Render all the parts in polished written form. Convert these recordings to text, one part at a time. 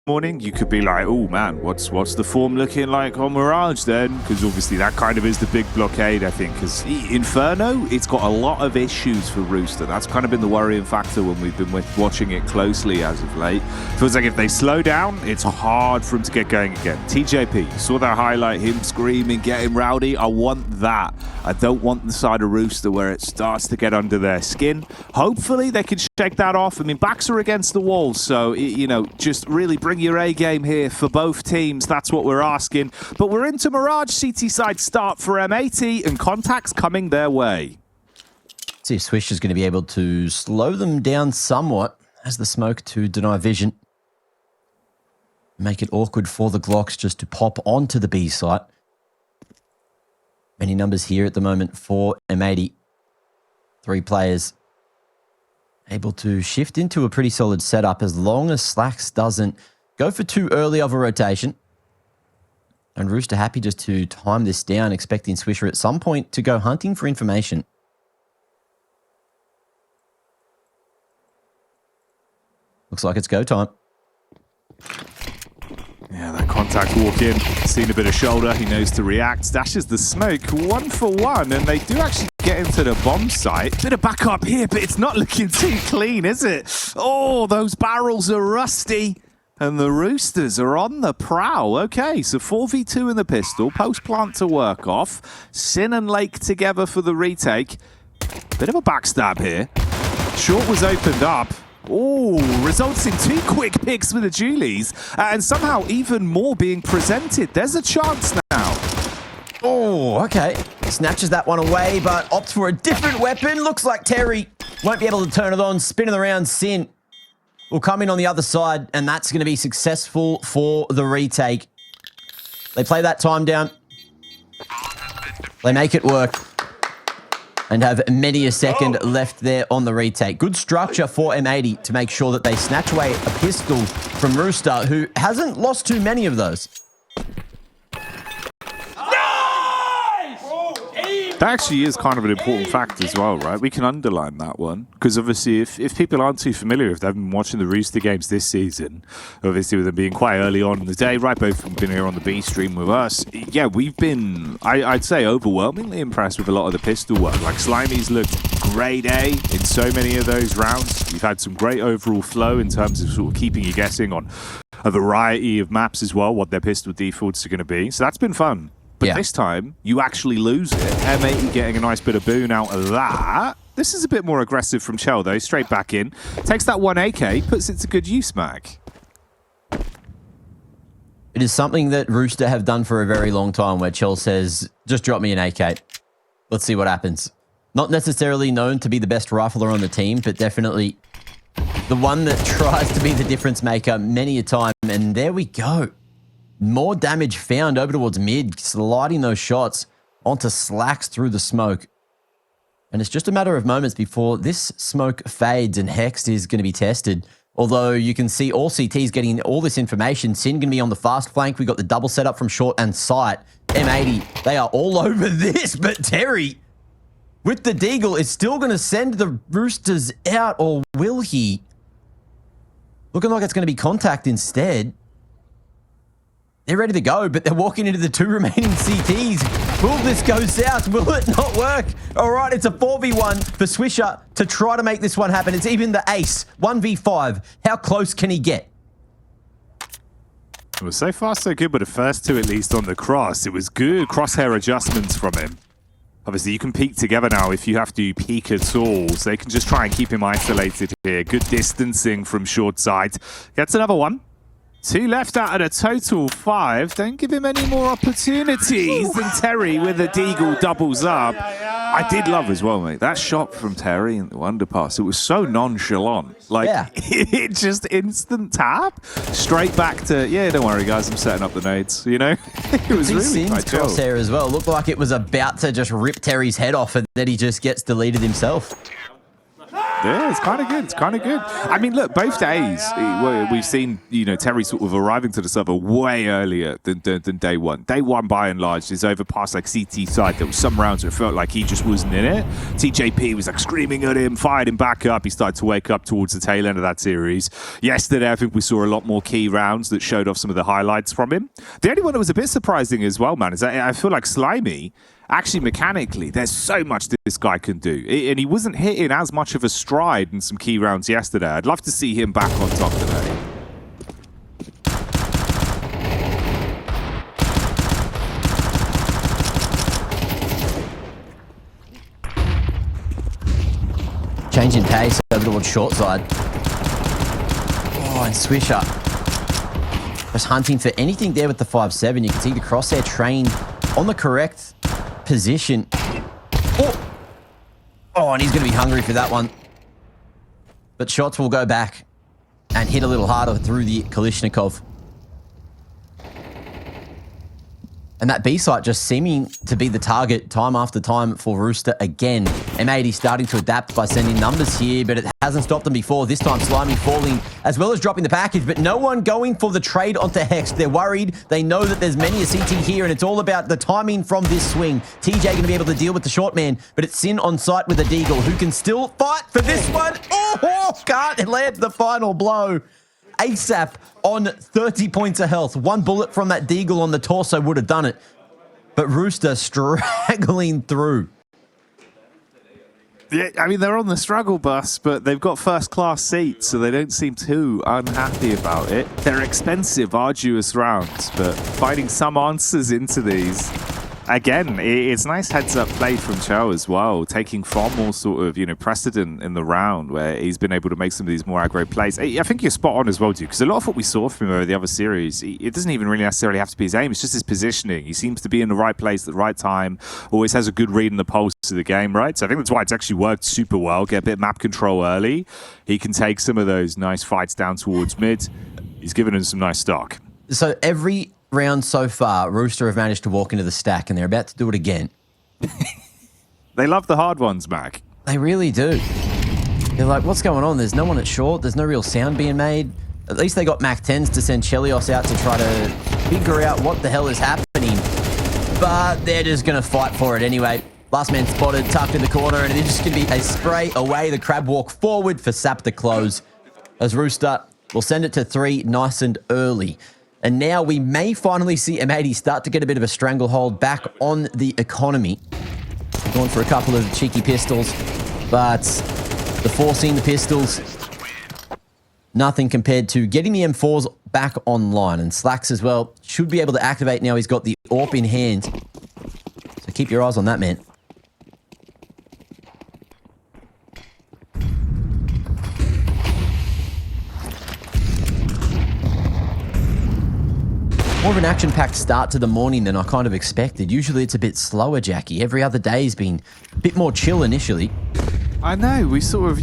morning, you could be like, oh man, what's the form looking like on Mirage then? Because obviously that kind of is the big blockade, I think. Because Inferno, it's got a lot of issues for Rooster. That's kind of been the worrying factor when we've been watching it closely as of late. Feels like if they slow down, it's hard for him to get going again. TJP, saw that highlight, him screaming, getting rowdy. I want that. I don't want the side of Rooster where it starts to get under their skin. Hopefully they can shake that off. I mean, backs are against the wall, so, you know, just really bring your A game here for both teams. That's what we're asking. But we're into Mirage. CT side start for M80 and contacts coming their way. See if Swish is going to be able to slow them down somewhat as the smoke to deny vision. Make it awkward for the Glocks just to pop onto the B site. Many numbers here at the moment for M80. 3 players able to shift into a pretty solid setup as long as Slacks doesn't go for too early of a rotation. And Rooster happy just to time this down, expecting Swisher at some point to go hunting for information. Looks like it's go time. Yeah, that contact walk in, seen a bit of shoulder, he knows to react, dashes the smoke, 1 for 1, and they do actually get into the bomb site. Bit of backup here, but it's not looking too clean, is it? Oh, those barrels are rusty, and the Roosters are on the prowl. Okay, so 4v2 in the pistol, post plant to work off, Sin and Lake together for the retake. Bit of a backstab here. Short was opened up. Oh, results in 2 quick picks with the Julies, and somehow even more being presented. There's a chance now. Oh, okay. Snatches that one away, but opts for a different weapon. Looks like Terry won't be able to turn it on. Spinning around, Sin will come in on the other side, and that's going to be successful for the retake. They play that time down. They make it work. And have many a second left there on the retake. Good structure for M80 to make sure that they snatch away a pistol from Rooster, who hasn't lost too many of those. That actually is kind of an important fact as well, right? We can underline that one. Because obviously, if people aren't too familiar, if they haven't been watching the Rooster games this season, obviously with them being quite early on in the day, right, both of them been here on the B stream with us, yeah, we've been, I'd say, overwhelmingly impressed with a lot of the pistol work. Like, Slimy's looked grade A in so many of those rounds. We've had some great overall flow in terms of sort of keeping you guessing on a variety of maps as well, what their pistol defaults are going to be. So that's been fun. But this time, you actually lose it. M80 getting a nice bit of boon out of that. This is a bit more aggressive from Chell, though. Straight back in. Takes that 1 AK, puts it to good use, Mac. It is something that Rooster have done for a very long time, where Chell says, just drop me an AK. Let's see what happens. Not necessarily known to be the best rifler on the team, but definitely the one that tries to be the difference maker many a time. And there we go. More damage found over towards mid, sliding those shots onto Slacks through the smoke. And it's just a matter of moments before this smoke fades and Hex is going to be tested. Although you can see all CTs getting all this information. Sin going to be on the fast flank. We got the double setup from short and sight. M80, they are all over this, but Terry, with the Deagle, is still going to send the Roosters out, or will he? Looking like it's going to be contact instead. They're ready to go, but they're walking into the 2 remaining CTs. Will this go south? Will it not work? All right, it's a 4v1 for Swisher to try to make this one happen. It's even the ace. 1v5. How close can he get? It was so far, so good, but the first 2 at least on the cross. It was good crosshair adjustments from him. Obviously, you can peek together now if you have to peek at all, so they can just try and keep him isolated here. Good distancing from short side. Gets another one. 2 left out of a total 5. Don't give him any more opportunities than Terry with a Deagle doubles up. I did love as well, mate. That shot from Terry in the underpass, it was so nonchalant. Like, it just instant tap. Straight back to, yeah, don't worry, guys, I'm setting up the nades, you know? It was really quite chill. Crosshair as well. Looked like it was about to just rip Terry's head off, and then he just gets deleted himself. Yeah, it's kind of good. It's kind of good. I mean, look, both days we've seen, Terry sort of arriving to the server way earlier than day one. Day one, by and large, is over past like CT side. There was some rounds where it felt like he just wasn't in it. TJP was like screaming at him, fired him back up. He started to wake up towards the tail end of that series. Yesterday, I think we saw a lot more key rounds that showed off some of the highlights from him. The only one that was a bit surprising as well, man, is that I feel like Slimy, actually, mechanically, there's so much this guy can do. And he wasn't hitting as much of a stride in some key rounds yesterday. I'd love to see him back on top today. Changing pace over towards short side. Oh, and Swisher just hunting for anything there with the 5-7. You can see the crosshair train on the correct position. Oh, and he's going to be hungry for that one. But shots will go back and hit a little harder through the Kalishnikov. And that B site just seeming to be the target time after time for Rooster again. M80 starting to adapt by sending numbers here, but it hasn't stopped them before. This time Slimy falling as well as dropping the package, but no one going for the trade onto Hex. They're worried. They know that there's many a CT here, and it's all about the timing from this swing. TJ going to be able to deal with the short man, but it's Sin on site with a Deagle who can still fight for this one. Oh, can't land the final blow. ASAP on 30 points of health. One bullet from that Deagle on the torso would have done it. But Rooster straggling through. Yeah, I mean, they're on the struggle bus, but they've got first-class seats, so they don't seem too unhappy about it. They're expensive, arduous rounds, but finding some answers into these. Again, it's nice heads-up play from Cho as well, taking far more sort of, precedent in the round where he's been able to make some of these more aggro plays. I think you're spot on as well, dude, because a lot of what we saw from him over the other series, it doesn't even really necessarily have to be his aim, it's just his positioning. He seems to be in the right place at the right time, always has a good read in the pulse of the game, right? So I think that's why it's actually worked super well. Get a bit of map control early. He can take some of those nice fights down towards mid. He's given him some nice stock. So every round so far, Rooster have managed to walk into the stack, and they're about to do it again. They love the hard ones, Mac. They really do. They're like, what's going on? There's no one at short. There's no real sound being made. At least they got Mac 10s to send Chelios out to try to figure out what the hell is happening. But they're just going to fight for it anyway. Last man spotted, tucked in the corner, and it's just going to be a spray away. The crab walk forward for Sap to close. As Rooster will send it to 3 nice and early. And now we may finally see M80 start to get a bit of a stranglehold back on the economy. Going for a couple of cheeky pistols, but the forcing the pistols, nothing compared to getting the M4s back online. And Slacks as well should be able to activate now. He's got the AWP in hand. So keep your eyes on that, man. More of an action-packed start to the morning than I kind of expected. Usually it's a bit slower, Jackie. Every other day has been a bit more chill initially. I know. We sort of,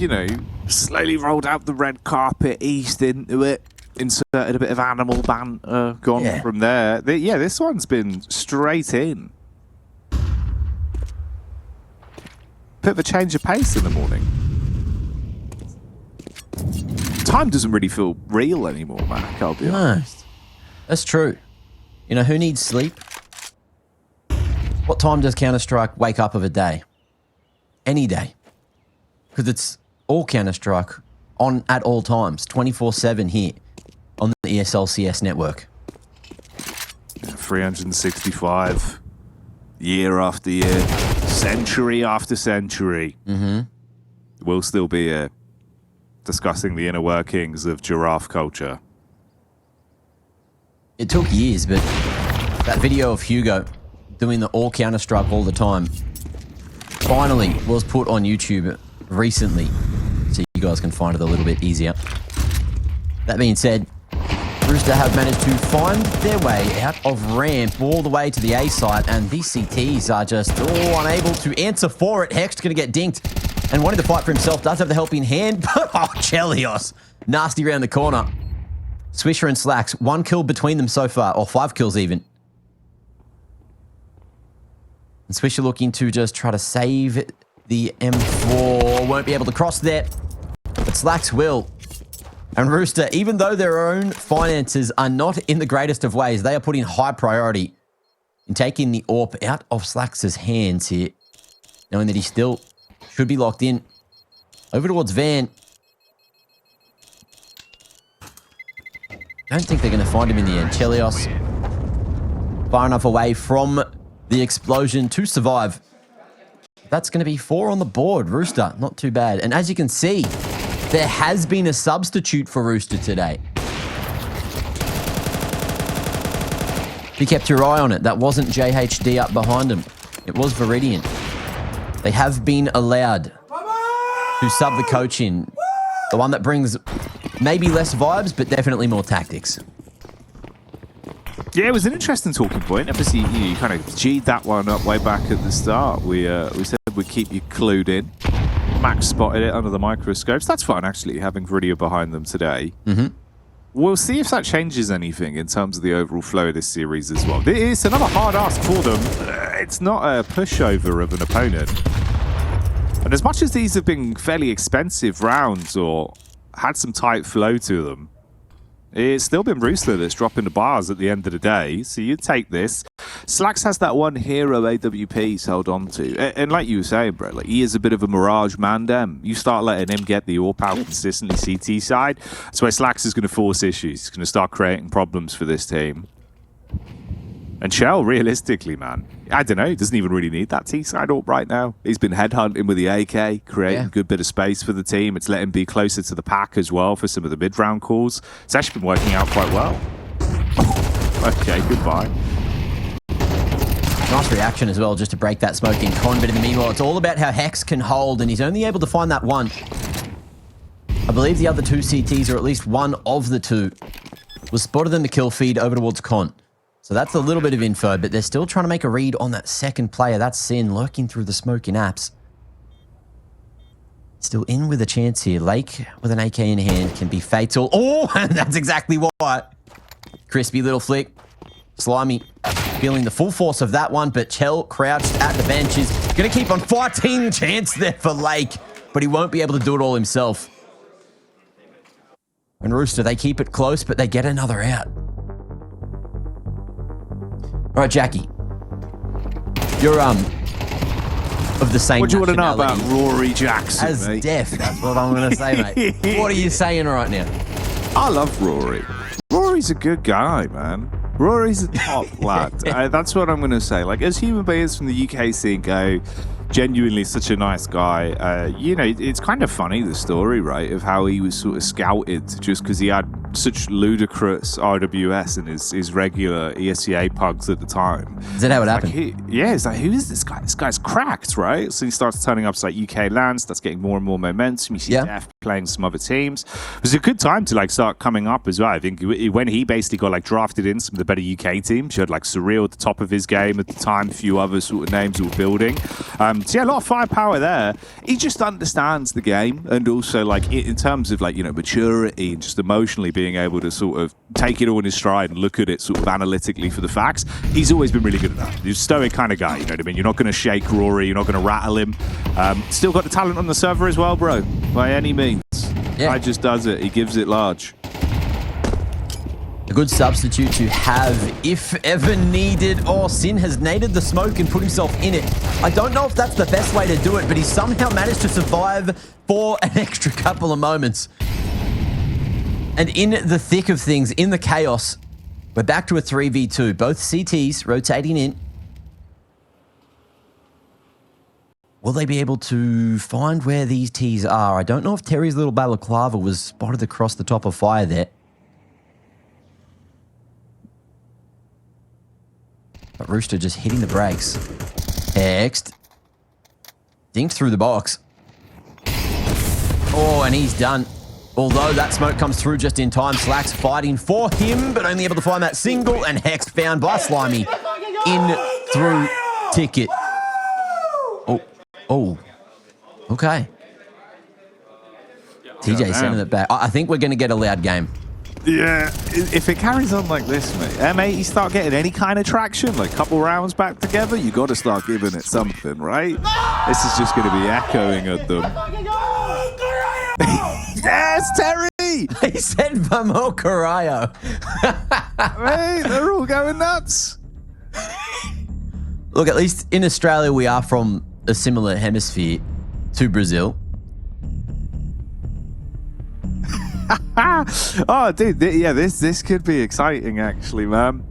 slowly rolled out the red carpet, eased into it, inserted a bit of animal banter, gone from there. This one's been straight in. Bit of a change of pace in the morning. Time doesn't really feel real anymore, Mac, I'll be honest. That's true. Who needs sleep? What time does Counter-Strike wake up of a day? Any day. Because it's all Counter-Strike on at all times, 24/7 here on the ESL CS network. 365, year after year, century after century. We'll still be discussing the inner workings of giraffe culture. It took years, but that video of Hugo doing the all Counter-Strike all the time finally was put on YouTube recently, so you guys can find it a little bit easier. That being said, Rooster have managed to find their way out of ramp all the way to the A site, and these CTs are just unable to answer for it. Hex going to get dinked, and wanting to fight for himself, does have the helping hand, but Chelios, nasty around the corner. Swisher and Slacks, 1 kill between them so far, or 5 kills even. And Swisher looking to just try to save the M4. Won't be able to cross there. Slacks will. And Rooster, even though their own finances are not in the greatest of ways, they are putting high priority in taking the AWP out of Slacks' hands here, knowing that he still should be locked in. Over towards Van. Don't think they're going to find him in the end. Chelios far enough away from the explosion to survive. That's going to be 4 on the board. Rooster, not too bad. And as you can see, there has been a substitute for Rooster today. If you kept your eye on it, that wasn't JHD up behind him. It was Viridian. They have been allowed to sub the coach in. The one that brings maybe less vibes, but definitely more tactics. Yeah, it was an interesting talking point. Obviously, you kind of G'd that one up way back at the start. We said we'd keep you clued in. Max spotted it under the microscopes. That's fun, actually, having Viridia behind them today. We'll see if that changes anything in terms of the overall flow of this series as well. It's another hard ask for them. It's not a pushover of an opponent. And as much as these have been fairly expensive rounds or had some tight flow to them, it's still been Rooster that's dropping the bars at the end of the day. So you take this. Slacks has that one hero AWP he's held on to. And like you were saying, Brett, like he is a bit of a Mirage Mandem. You start letting him get the AWP out consistently CT side. That's where Slacks is going to force issues. He's going to start creating problems for this team. And Shell, realistically, man, I don't know, he doesn't even really need that T-side AWP right now. He's been headhunting with the AK, creating a good bit of space for the team. It's let him be closer to the pack as well for some of the mid-round calls. It's actually been working out quite well. Okay, goodbye. Nice reaction as well, just to break that smoke in con. But in the meanwhile, it's all about how Hex can hold, and he's only able to find that one. I believe the other 2 CTs, or at least one of the 2, was spotted in the kill feed over towards con. So that's a little bit of info, but they're still trying to make a read on that second player. That's Sin lurking through the smoke in apps. Still in with a chance here. Lake with an AK in hand can be fatal. Oh, and that's exactly why. Crispy little flick. Slimy feeling the full force of that one, but Chell crouched at the bench is going to keep on fighting. Chance there for Lake, but he won't be able to do it all himself. And Rooster, they keep it close, but they get another out. All right, Jackie. You're of the same. What do you want to know about Rory Jackson, as mate? deaf? That's what I'm going to say, mate. What are you saying right now? I love Rory. Rory's a good guy, man. Rory's a top lad. That's what I'm going to say. Like, as human beings from the UK scene go, genuinely such a nice guy. You know, it's kind of funny, the story, right, of how he was sort of scouted just because he had such ludicrous RWS in his regular ESCA pugs at the time. Is that how it happened? It's like, who is this guy? This guy's cracked, right? So he starts turning up to like UK lands, that's getting more and more momentum. You see Def playing some other teams. It was a good time to like start coming up as well. I think when he basically got like drafted in some of the better UK teams, you had like Surreal at the top of his game at the time, a few other sort of names who were building. So yeah, a lot of firepower there. He just understands the game, and also like in terms of like, you know, maturity and just emotionally being able to sort of take it all in his stride and look at it sort of analytically for the facts. He's always been really good at that. He's a stoic kind of guy, you know what I mean? You're not going to shake Rory, you're not going to rattle him. Still got the talent on the server as well, bro, by any means. Yeah. Guy just does it. He gives it large. A good substitute to have if ever needed. Oh, Sin has naded the smoke and put himself in it. I don't know if that's the best way to do it, but he somehow managed to survive for an extra couple of moments. And in the thick of things, in the chaos, we're back to a 3v2. Both CTs rotating in. Will they be able to find where these Ts are? I don't know if Terry's little balaclava was spotted across the top of fire there. But Rooster just hitting the brakes. Next. Dinked through the box. Oh, and he's done. Although that smoke comes through just in time. Slacks fighting for him, but only able to find that single. And Hex found by Slimy. In through ticket. Oh. Okay. TJ sending it back. I think we're going to get a loud game. Yeah, if it carries on like this, mate, M80 start getting any kind of traction, like a couple rounds back together, you got to start giving it something, right? This is just going to be echoing at them. stairs, Terry! He said Vamo Carayo. Mate, they're all going nuts. Look, at least in Australia, we are from a similar hemisphere to Brazil. Oh, dude, yeah, this could be exciting, actually, man.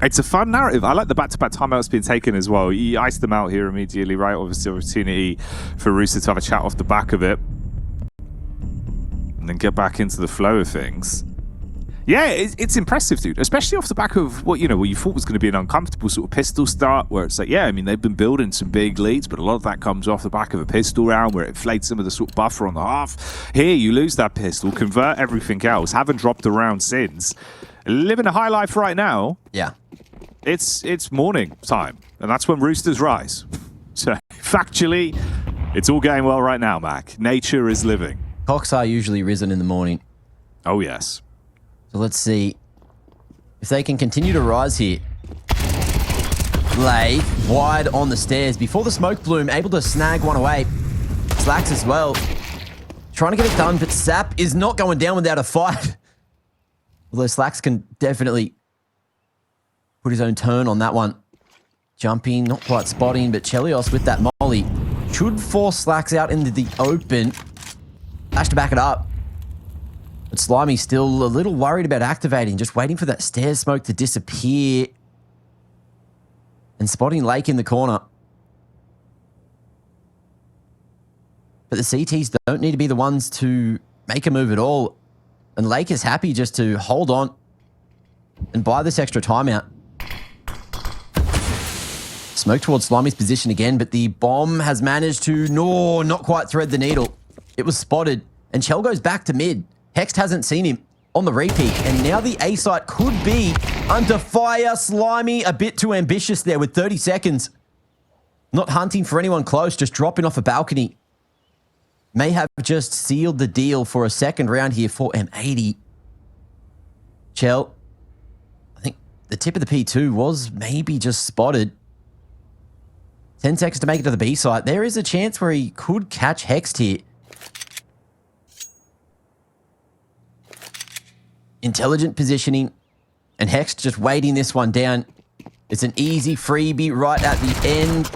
It's a fun narrative. I like the back-to-back timeouts being taken as well. You iced them out here immediately, right? Obviously, opportunity for Rooster to have a chat off the back of it. And then get back into the flow of things. Yeah, it's impressive, dude. Especially off the back of what you thought was going to be an uncomfortable sort of pistol start, where it's like, yeah, I mean, they've been building some big leads, but a lot of that comes off the back of a pistol round where it inflates some of the sort of buffer on the half. Here, you lose that pistol, convert everything else, haven't dropped a round since. Living a high life right now. Yeah. It's morning time, and that's when roosters rise. So, factually, it's all going well right now, Mac. Nature is living. Cocks are usually risen in the morning. Oh, yes. So let's see if they can continue to rise here. Lay wide on the stairs before the smoke bloom, able to snag one away. Slacks as well. Trying to get it done, but Sap is not going down without a fight. Although Slacks can definitely put his own turn on that one. Jumping, not quite spotting, but Chelios with that molly should force Slacks out into the open. Flash to back it up. But Slimy's still a little worried about activating, just waiting for that stairs smoke to disappear. And spotting Lake in the corner. But the CTs don't need to be the ones to make a move at all. And Lake is happy just to hold on and buy this extra timeout. Smoke towards Slimy's position again, but the bomb has managed to, not quite thread the needle. It was spotted, and Chell goes back to mid. Hext hasn't seen him on the repeat, and now the A site could be under fire. Slimy a bit too ambitious there with 30 seconds. Not hunting for anyone close, just dropping off a balcony. May have just sealed the deal for a second round here for M80. Chell, I think the tip of the P2 was maybe just spotted. 10 seconds to make it to the B site. There is a chance where he could catch Hext here. Intelligent positioning, and Hext just waiting this one down. It's an easy freebie right at the end.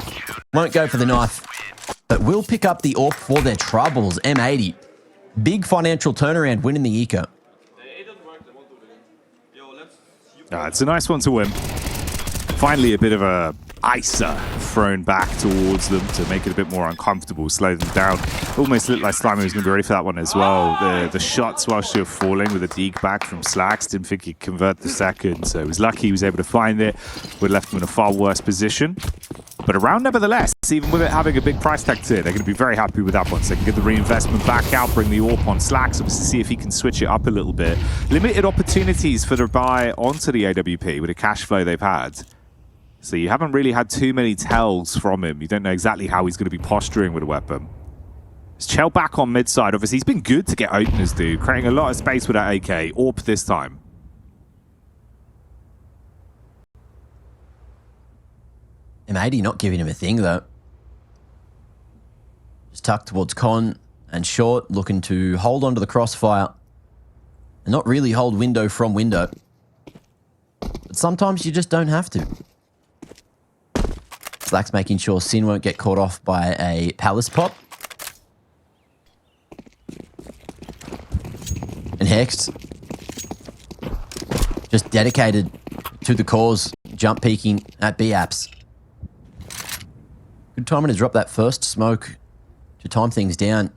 Won't go for the knife, but will pick up the AWP for their troubles. M80. Big financial turnaround, winning the eco. It's a nice one to win. Finally, a bit of a icer thrown back towards them to make it a bit more uncomfortable, slow them down. Almost looked like Slimy was going to be ready for that one as well. The shots whilst you were falling with a deke back from Slacks, didn't think he'd convert the second, so he was lucky he was able to find it. Would have left him in a far worse position. But a round nevertheless, even with it having a big price tag to it, they're going to be very happy with that one. So they can get the reinvestment back out, bring the AWP on Slacks, obviously see if he can switch it up a little bit. Limited opportunities for the buy onto the AWP with the cash flow they've had. So you haven't really had too many tells from him. You don't know exactly how he's going to be posturing with a weapon. It's Chell back on mid side. Obviously, he's been good to get openers, dude. Creating a lot of space with that AK. AWP this time. M80 not giving him a thing, though. Just tucked towards Con and Short, looking to hold onto the crossfire. And not really hold window from window. But sometimes you just don't have to. Slacks making sure Sin won't get caught off by a palace pop. And Hext just dedicated to the cause, jump peeking at B-Apps. Good timing to drop that first smoke to time things down.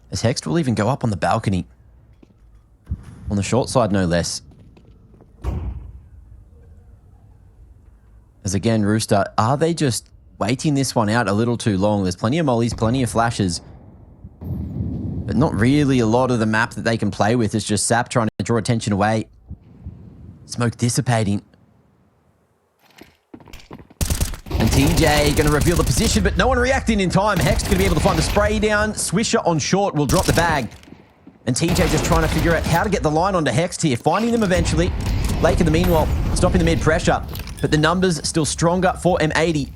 As Hext will even go up on the balcony. On the short side, no less. As again, Rooster, are they just waiting this one out a little too long? There's plenty of mollies, plenty of flashes, but not really a lot of the map that they can play with. It's just Sap trying to draw attention away. Smoke dissipating. And TJ going to reveal the position, but no one reacting in time. Hex going to be able to find the spray down. Swisher on short will drop the bag. And TJ just trying to figure out how to get the line onto Hext here. Finding them eventually. Lake in the meanwhile, stopping the mid pressure. But the numbers still stronger for M80.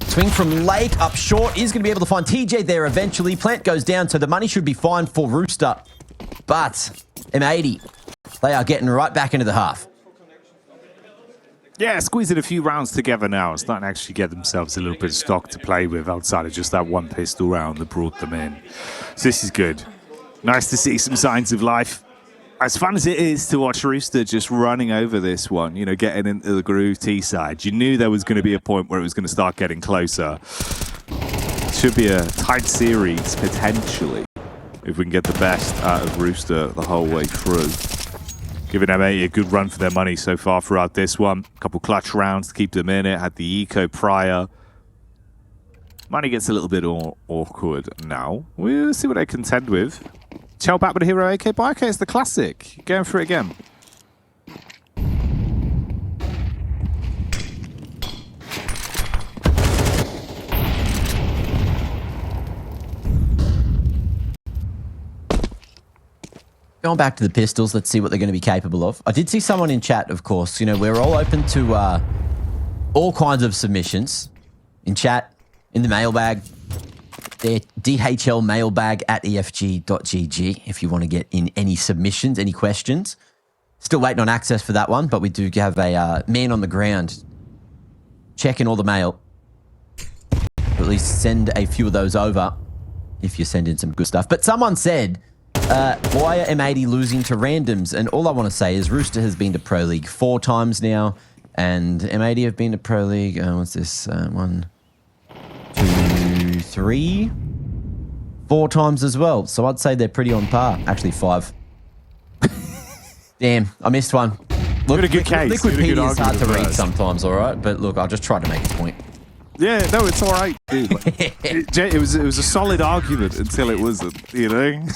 Swing from Lake up short is going to be able to find TJ there eventually. Plant goes down, so the money should be fine for Rooster. But M80, they are getting right back into the half. Yeah, squeezing a few rounds together now and starting to actually get themselves a little bit of stock to play with outside of just that one pistol round that brought them in. So this is good. Nice to see some signs of life. As fun as it is to watch Rooster just running over this one, you know, getting into the groove T-side, you knew there was going to be a point where it was going to start getting closer. Should be a tight series, potentially, if we can get the best out of Rooster the whole way through. Giving M80 a good run for their money so far throughout this one. A couple clutch rounds to keep them in it. Had the eco prior. Money gets a little bit awkward now. We'll see what they contend with. Chell back with a hero AK. But okay, it's the classic. Going for it again. Going back to the pistols, let's see what they're going to be capable of. I did see someone in chat, of course. You know, we're all open to all kinds of submissions. In chat, in the mailbag, the DHL mailbag at efg.gg if you want to get in any submissions, any questions. Still waiting on access for that one, but we do have a man on the ground checking all the mail. At least send a few of those over if you send in some good stuff. But someone said, why are M80 losing to randoms? And all I want to say is Rooster has been to Pro League 4 times now, and M80 have been to Pro League, what's this, 1, 2, 3, 4 times as well. So I'd say they're pretty on par. Actually, 5. Damn, I missed one. Look, a good case. Wikipedia is hard to read sometimes, all right? But look, I'll just try to make a point. Yeah, no, it's all right. It was a solid argument until it wasn't, you know?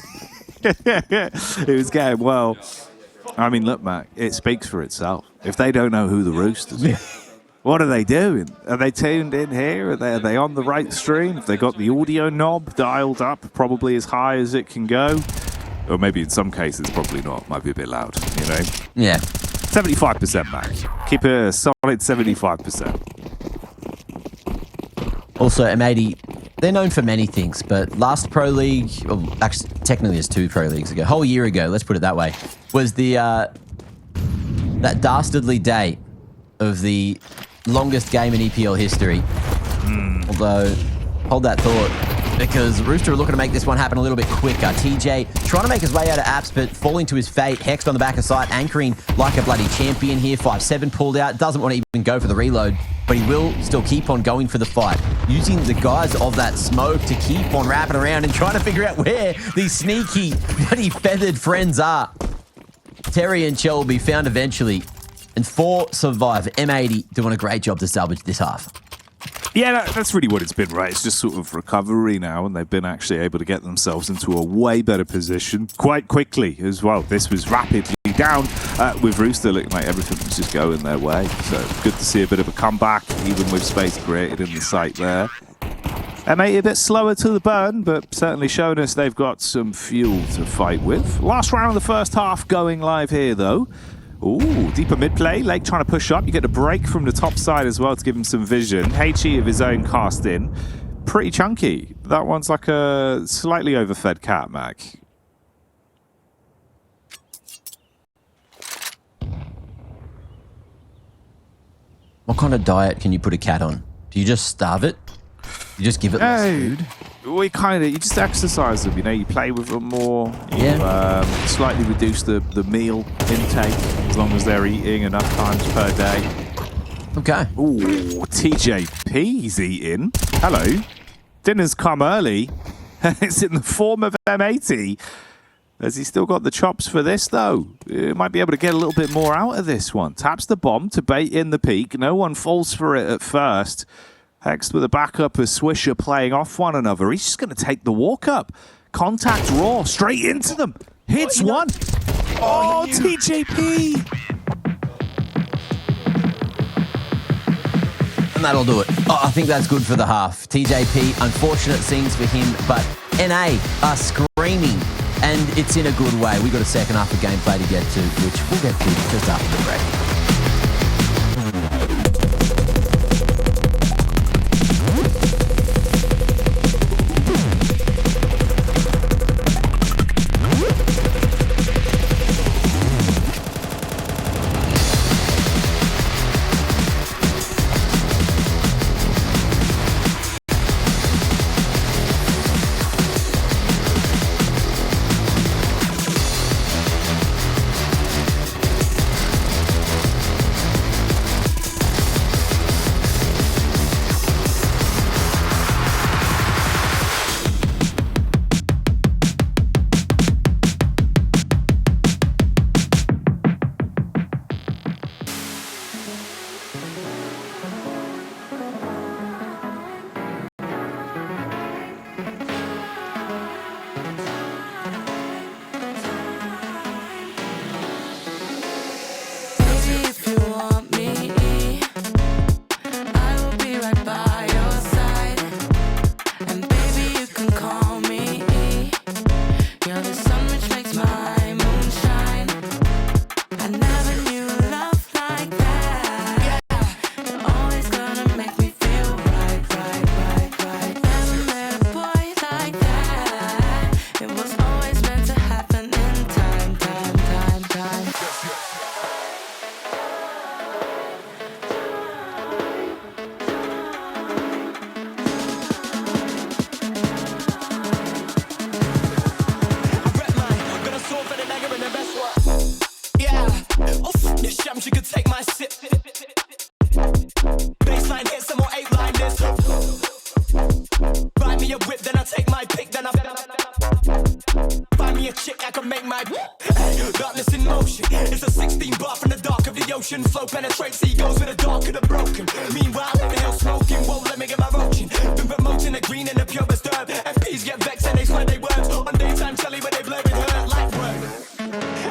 It was going, well, I mean, look, Mac, it speaks for itself. If they don't know who the Roosters are, what are they doing? Are they tuned in here? Are they on the right stream? Have they got the audio knob dialed up probably as high as it can go? Or maybe in some cases, probably not. Might be a bit loud, you know? Yeah. 75%, Mac. Keep it a solid 75%. Also, M80, they're known for many things, but last Pro League, or actually, technically it's 2 Pro Leagues ago, a whole year ago, let's put it that way, was the that dastardly day of the longest game in EPL history. Although, hold that thought, because Rooster are looking to make this one happen a little bit quicker. TJ trying to make his way out of apps, but falling to his fate. Hexed on the back of sight, anchoring like a bloody champion here. 5-7 pulled out, doesn't want to even go for the reload, but he will still keep on going for the fight, using the guise of that smoke to keep on wrapping around and trying to figure out where these sneaky, bloody feathered friends are. Terry and Chell will be found eventually, and 4 survive. M80 doing a great job to salvage this half. Yeah, that's really what it's been, right? It's just sort of recovery now, and they've been actually able to get themselves into a way better position quite quickly as well. This was rapidly down with Rooster looking like everything was just going their way. So good to see a bit of a comeback, even with space created in the site there. M80 a bit slower to the burn, but certainly showing us they've got some fuel to fight with. Last round of the first half going live here, though. Ooh, deeper mid play. Lake trying to push up. You get a break from the top side as well to give him some vision. HE of his own cast in. Pretty chunky. That one's like a slightly overfed cat, Mac. What kind of diet can you put a cat on? Do you just starve it? You just give it less food? You just exercise them, you know, you play with them more, you slightly reduce the meal intake as long as they're eating enough times per day. Okay. Ooh, TJP's eating. Hello. Dinner's come early. It's in the form of M80. Has he still got the chops for this, though? He might be able to get a little bit more out of this one. Taps the bomb to bait in the peak. No one falls for it at first. Hexed with a backup as Swisher playing off one another. He's just going to take the walk up. Contact raw, straight into them. Hits one. Oh, TJP. And that'll do it. Oh, I think that's good for the half. TJP, unfortunate scenes for him, but NA are screaming, and it's in a good way. We've got a second half of gameplay to get to, which we'll get to just after the break. I can make my darkness in motion. It's a 16 bar from the dark of the ocean. Flow penetrates egos with the dark of the broken. Meanwhile, the hell smoking won't let me get my roaching. Been promoting the green and the purest herb. MPs get vexed and they swear they words. On daytime telly where they blur with her like word.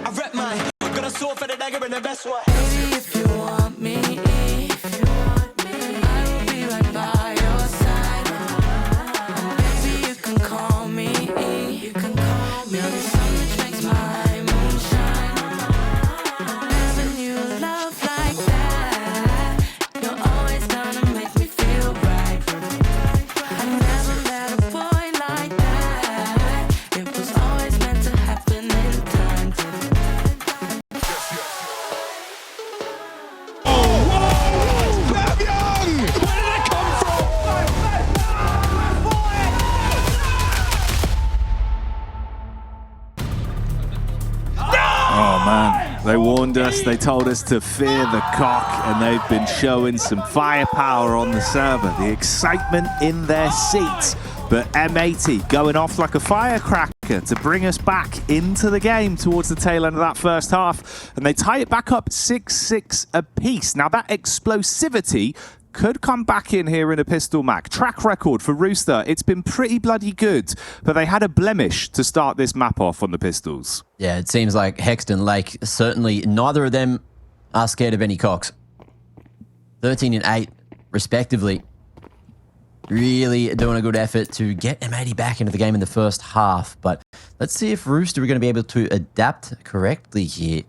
I rep mine. Got a sword for the dagger in the best way. Baby, if you want me, I will be right by your side. Baby, you can call me. You're the sun which makes my moon shine. Having you love like that, you're always gonna make me feel right. I never met a boy like that. It was always meant to happen in time. Oh man, they warned us, they told us to fear the cock, and they've been showing some firepower on the server. The excitement in their seats, but M80 going off like a firecracker to bring us back into the game towards the tail end of that first half, and they tie it back up 6-6 apiece. Now that explosivity could come back in here in a pistol mac. Track record for Rooster, it's been pretty bloody good, but they had a blemish to start this map off on the pistols. Yeah, it seems like Hext and Lake, certainly neither of them are scared of any cocks. 13 and 8, respectively. Really doing a good effort to get M80 back into the game in the first half, but let's see if Rooster are going to be able to adapt correctly here.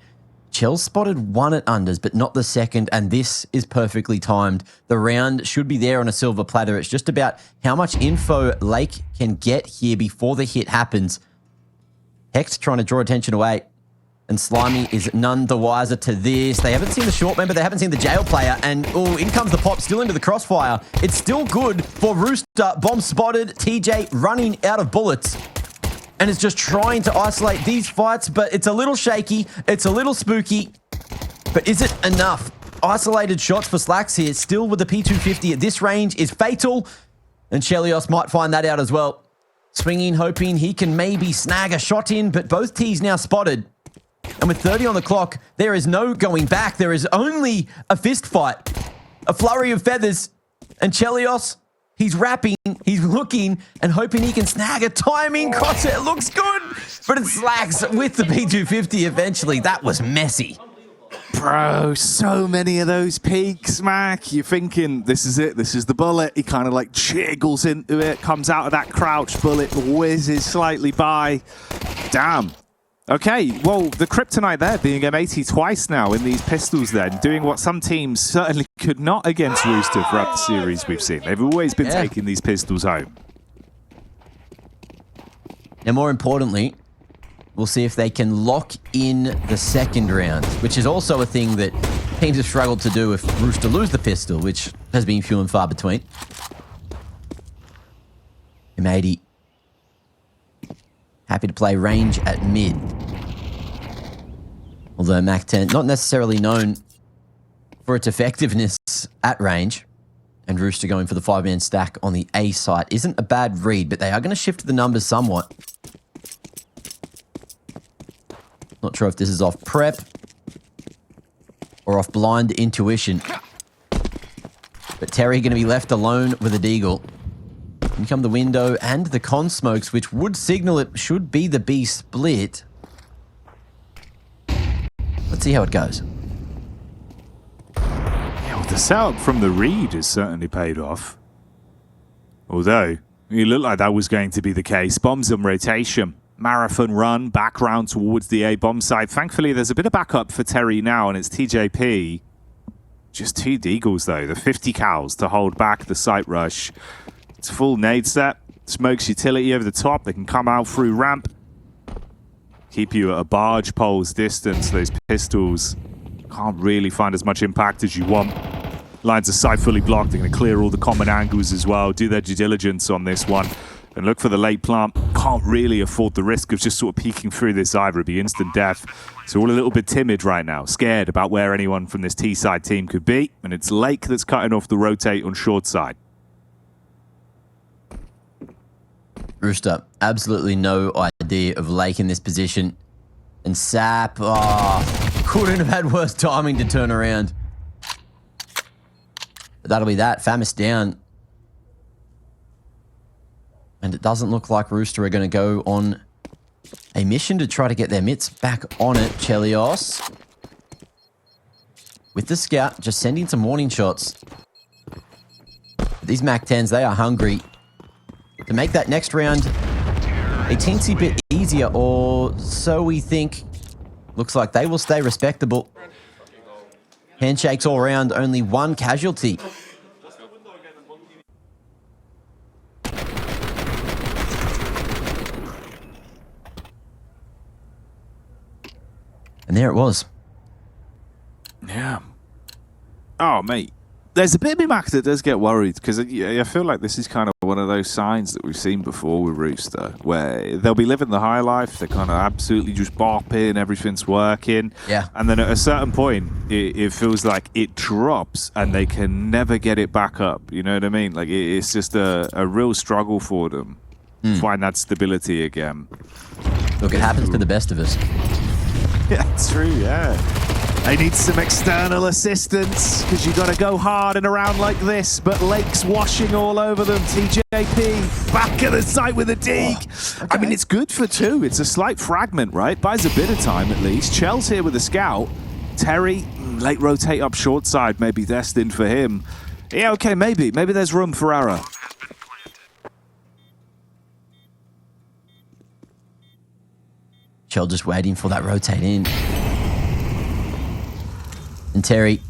Chell spotted one at unders, but not the second, and this is perfectly timed. The round should be there on a silver platter. It's just about how much info Lake can get here before the hit happens. Hex trying to draw attention away, and Slimy is none the wiser to this. They haven't seen the short man, but they haven't seen the jail player, and oh, in comes the pop, still into the crossfire. It's still good for Rooster. Bomb spotted, TJ running out of bullets. And is just trying to isolate these fights, but it's a little shaky, it's a little spooky, but is it enough? Isolated shots for Slacks here, still with the P250 at this range is fatal, and Chelios might find that out as well. Swinging, hoping he can maybe snag a shot in, but both T's now spotted. And with 30 on the clock, there is no going back. There is only a fist fight, a flurry of feathers, and Chelios, he's rapping, he's looking and hoping he can snag a timing crosshair. Looks good, but it slacks with the P250 eventually. That was messy. Bro, so many of those peaks, Mac. You're thinking, this is it, this is the bullet. He kind of like jiggles into it, comes out of that crouch, bullet whizzes slightly by. Damn. Okay, well, the kryptonite there being M80 twice now in these pistols then, doing what some teams certainly could not against Rooster throughout the series we've seen. They've always been taking these pistols home. Now, more importantly, we'll see if they can lock in the second round, which is also a thing that teams have struggled to do if Rooster lose the pistol, which has been few and far between. M80 happy to play range at mid. Although Mac 10, not necessarily known for its effectiveness at range, and Rooster going for the 5-man stack on the A site isn't a bad read, but they are going to shift the numbers somewhat. Not sure if this is off prep or off blind intuition. But Terry going to be left alone with a deagle. In come the window and the con smokes, which would signal it should be the B split. Let's see how it goes. Yeah, well, the setup from the read has certainly paid off. Although, it looked like that was going to be the case. Bombs in rotation. Marathon run, back round towards the A bomb side. Thankfully, there's a bit of backup for Terry now, and it's TJP. Just 2 deagles, though. The 50 cows to hold back the site rush. It's a full nade set. Smokes utility over the top. They can come out through ramp. Keep you at a barge pole's distance. Those pistols can't really find as much impact as you want. Lines of sight fully blocked. They're going to clear all the common angles as well. Do their due diligence on this one. And look for the late plant. Can't really afford the risk of just sort of peeking through this either. It'd be instant death. So all a little bit timid right now. Scared about where anyone from this T-side team could be. And it's Lake that's cutting off the rotate on short side. Rooster, absolutely no idea of Lake in this position. And Sap, couldn't have had worse timing to turn around. But that'll be that. Famis down. And it doesn't look like Rooster are going to go on a mission to try to get their mitts back on it. Chelios with the scout, just sending some warning shots. These Mac 10s, they are hungry to make that next round a teensy bit easier, or so we think. Looks like they will stay respectable. Handshakes all around, only one casualty. And there it was. Yeah. Oh, mate. There's a bit of me, Mac, that does get worried, because I feel like this is kind of one of those signs that we've seen before with Rooster, where they'll be living the high life, they're kind of absolutely just bopping, everything's working. Yeah. And then at a certain point, it feels like it drops and they can never get it back up. You know what I mean? Like, it's just a real struggle for them to find that stability again. Look, it happens to the best of us. Yeah, it's true, yeah. They need some external assistance because you got to go hard and around like this, but Lake's washing all over them. TJP back at the site with a dig. Okay. I mean, it's good for 2. It's a slight fragment, right? Buys a bit of time at least. Chell's here with a scout. Terry, late rotate up short side, maybe destined for him. Yeah, okay, maybe. Maybe there's room for error. Chell just waiting for that rotate in. And Terry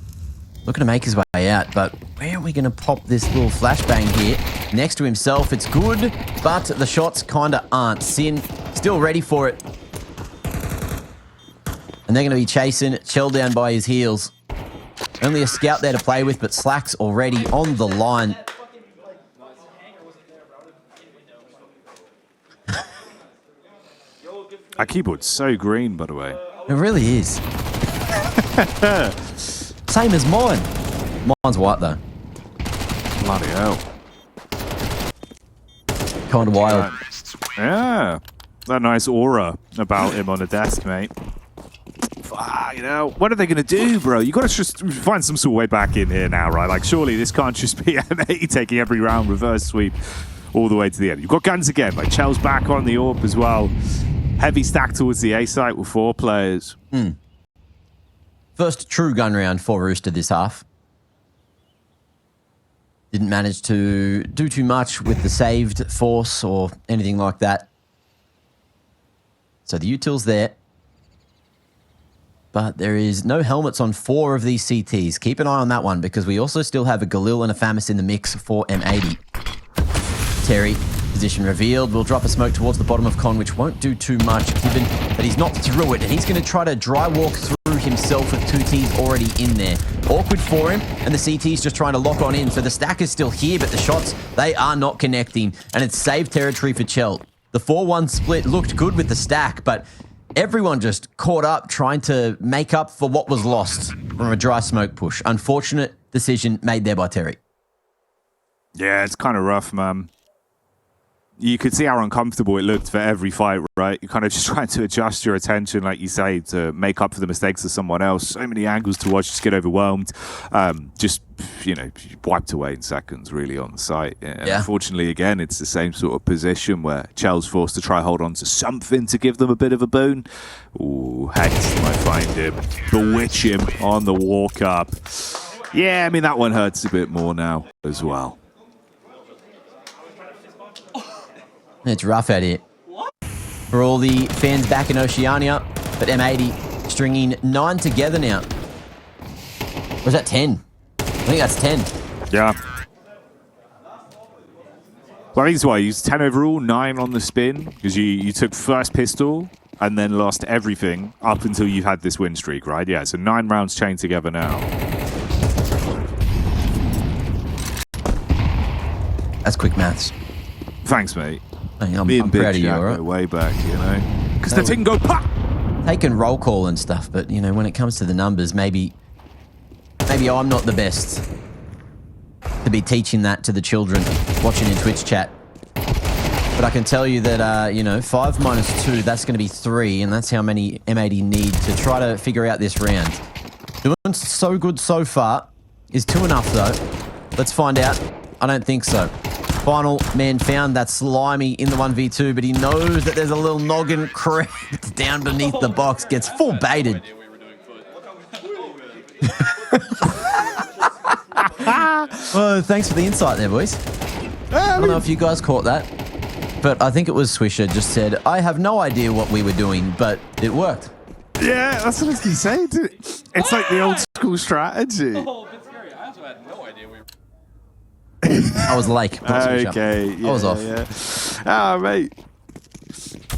looking to make his way out, but where are we going to pop this little flashbang here? Next to himself, it's good, but the shots kind of aren't. Sin still ready for it. And they're going to be chasing Chell down by his heels. Only a scout there to play with, but Slack's already on the line. Our keyboard's so green, by the way. It really is. Same as mine. Mine's white though. Bloody hell. Kind of wild. Yeah. That nice aura about him on the desk, mate. You know, what are they going to do, bro? You got to just find some sort of way back in here now, right? Like, surely this can't just be M80 taking every round, reverse sweep all the way to the end. You've got guns again. Like, Chell's back on the AWP as well. Heavy stack towards the A site with 4 players. First true gun round for Rooster this half. Didn't manage to do too much with the saved force or anything like that. So the util's there. But there is no helmets on 4 of these CTs. Keep an eye on that one because we also still have a Galil and a Famis in the mix for M80. Terry, position revealed. We'll drop a smoke towards the bottom of Con, which won't do too much given that he's not through it. And he's going to try to dry walk through himself with 2 Ts already in there. Awkward for him, and the CT's just trying to lock on in. So the stack is still here, but the shots, they are not connecting. And it's saved territory for Chell. The 4-1 split looked good with the stack, but everyone just caught up trying to make up for what was lost from a dry smoke push. Unfortunate decision made there by Terry. Yeah, it's kind of rough, man. You could see how uncomfortable it looked for every fight, right? You're kind of just trying to adjust your attention, like you say, to make up for the mistakes of someone else. So many angles to watch, just get overwhelmed. Just, you know, wiped away in seconds, really, on the site. And yeah. Unfortunately, again, it's the same sort of position where Chell's forced to try hold on to something to give them a bit of a boon. Ooh, Hex might find him, bewitch him on the walk up. Yeah, I mean, that one hurts a bit more now as well. It's rough out here for all the fans back in Oceania, but M80 stringing 9 together now. Or is that 10? I think that's 10. Yeah. Well, I think it's why you used 10 overall, 9 on the spin, because you took first pistol and then lost everything up until you had this win streak, right? Yeah, so 9 rounds chained together now. That's quick maths. Thanks, mate. I'm proud of you, all right? Way back, you know? Because the thing go pop! Taking roll call and stuff, but, you know, when it comes to the numbers, maybe I'm not the best to be teaching that to the children watching in Twitch chat. But I can tell you that, you know, 5 minus 2, that's going to be 3. And that's how many M80 need to try to figure out this round. Doing so good so far. Is 2 enough, though? Let's find out. I don't think so. Final man found. That's Slimy in the 1v2, but he knows that there's a little noggin crept down beneath the box. Gets full baited. Well, thanks for the insight there, boys. I don't know if you guys caught that, but I think it was Swisher just said, I have no idea what we were doing, but it worked. Yeah, that's what I was going to say. It's like the old school strategy. Oh, a bit scary. I also had no idea we were... I was Lake. Okay. I was off. Yeah. Ah, mate.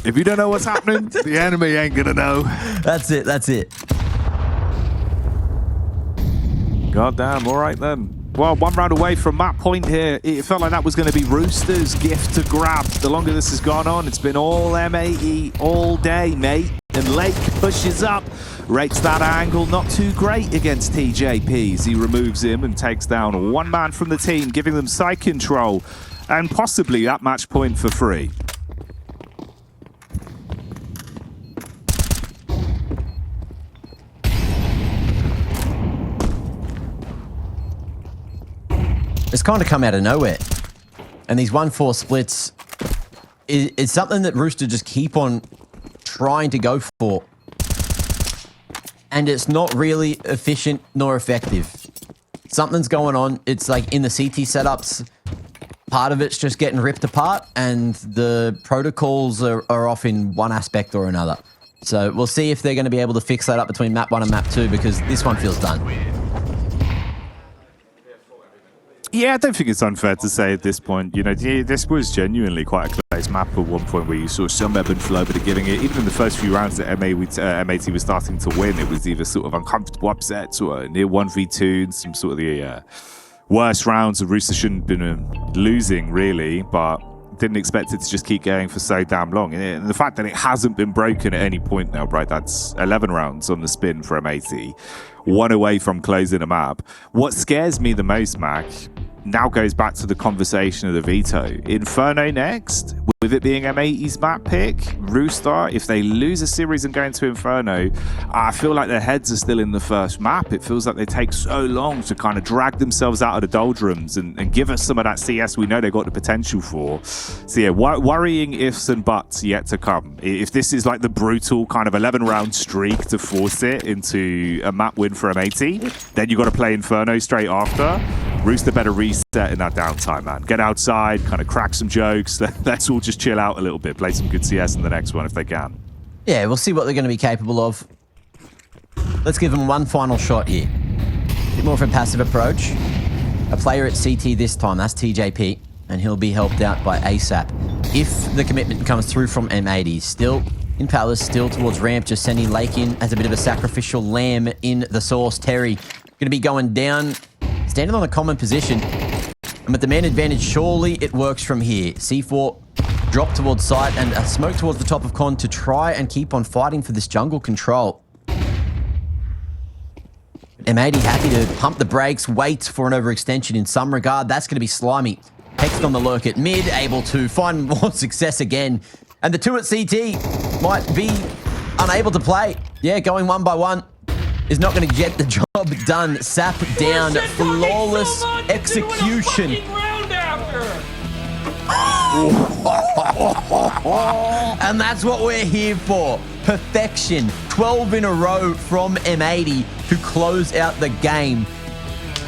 If you don't know what's happening, the enemy ain't going to know. That's it. That's it. God damn. All right, then. Well, 1 round away from map point here. It felt like that was going to be Rooster's gift to grab. The longer this has gone on, it's been all M80 all day, mate. And Lake pushes up, rates that angle. Not too great against TJP as he removes him and takes down 1 man from the team, giving them side control and possibly that match point for free. It's kind of come out of nowhere. And these 1-4 splits is something that Rooster just keep on trying to go for. And it's not really efficient nor effective. Something's going on. It's like in the CT setups, part of it's just getting ripped apart and the protocols are off in one aspect or another. So we'll see if they're going to be able to fix that up between map 1 and map 2 because this one feels done. Yeah, I don't think it's unfair to say at this point, you know, this was genuinely quite a close map at one point where you saw some ebb and flow, but giving it, even in the first few rounds that M80 was starting to win, it was either sort of uncomfortable upsets or near 1v2 and some sort of the worst rounds of Rooster shouldn't have been losing, really, but didn't expect it to just keep going for so damn long. And the fact that it hasn't been broken at any point now, right, that's 11 rounds on the spin for M80, 1 away from closing a map. What scares me the most, Mac, now goes back to the conversation of the veto. Inferno next, with it being M80's map pick, Rooster, if they lose a series and go into Inferno, I feel like their heads are still in the first map. It feels like they take so long to kind of drag themselves out of the doldrums and give us some of that CS we know they've got the potential for. So yeah, worrying ifs and buts yet to come. If this is like the brutal kind of 11 round streak to force it into a map win for M80, then you got to play Inferno straight after. Rooster better reset in that downtime, man. Get outside, kind of crack some jokes. Let's all just chill out a little bit. Play some good CS in the next one if they can. Yeah, we'll see what they're going to be capable of. Let's give them one final shot here. A bit more of a passive approach. A player at CT this time, that's TJP, and he'll be helped out by ASAP. If the commitment comes through from M80, still in Palace, still towards ramp, just sending Lake in as a bit of a sacrificial lamb in the source. Terry going to be going down, standing on a common position. And with the man advantage, surely it works from here. C4 drop towards site and a smoke towards the top of con to try and keep on fighting for this jungle control. M80 happy to pump the brakes, wait for an overextension in some regard. That's going to be Slimy. Hexed on the lurk at mid, able to find more success again. And the 2 at CT might be unable to play. Yeah, going 1 by 1 is not going to get the job done. Sap down, flawless execution. And that's what we're here for. Perfection. 12 in a row from M80 to close out the game.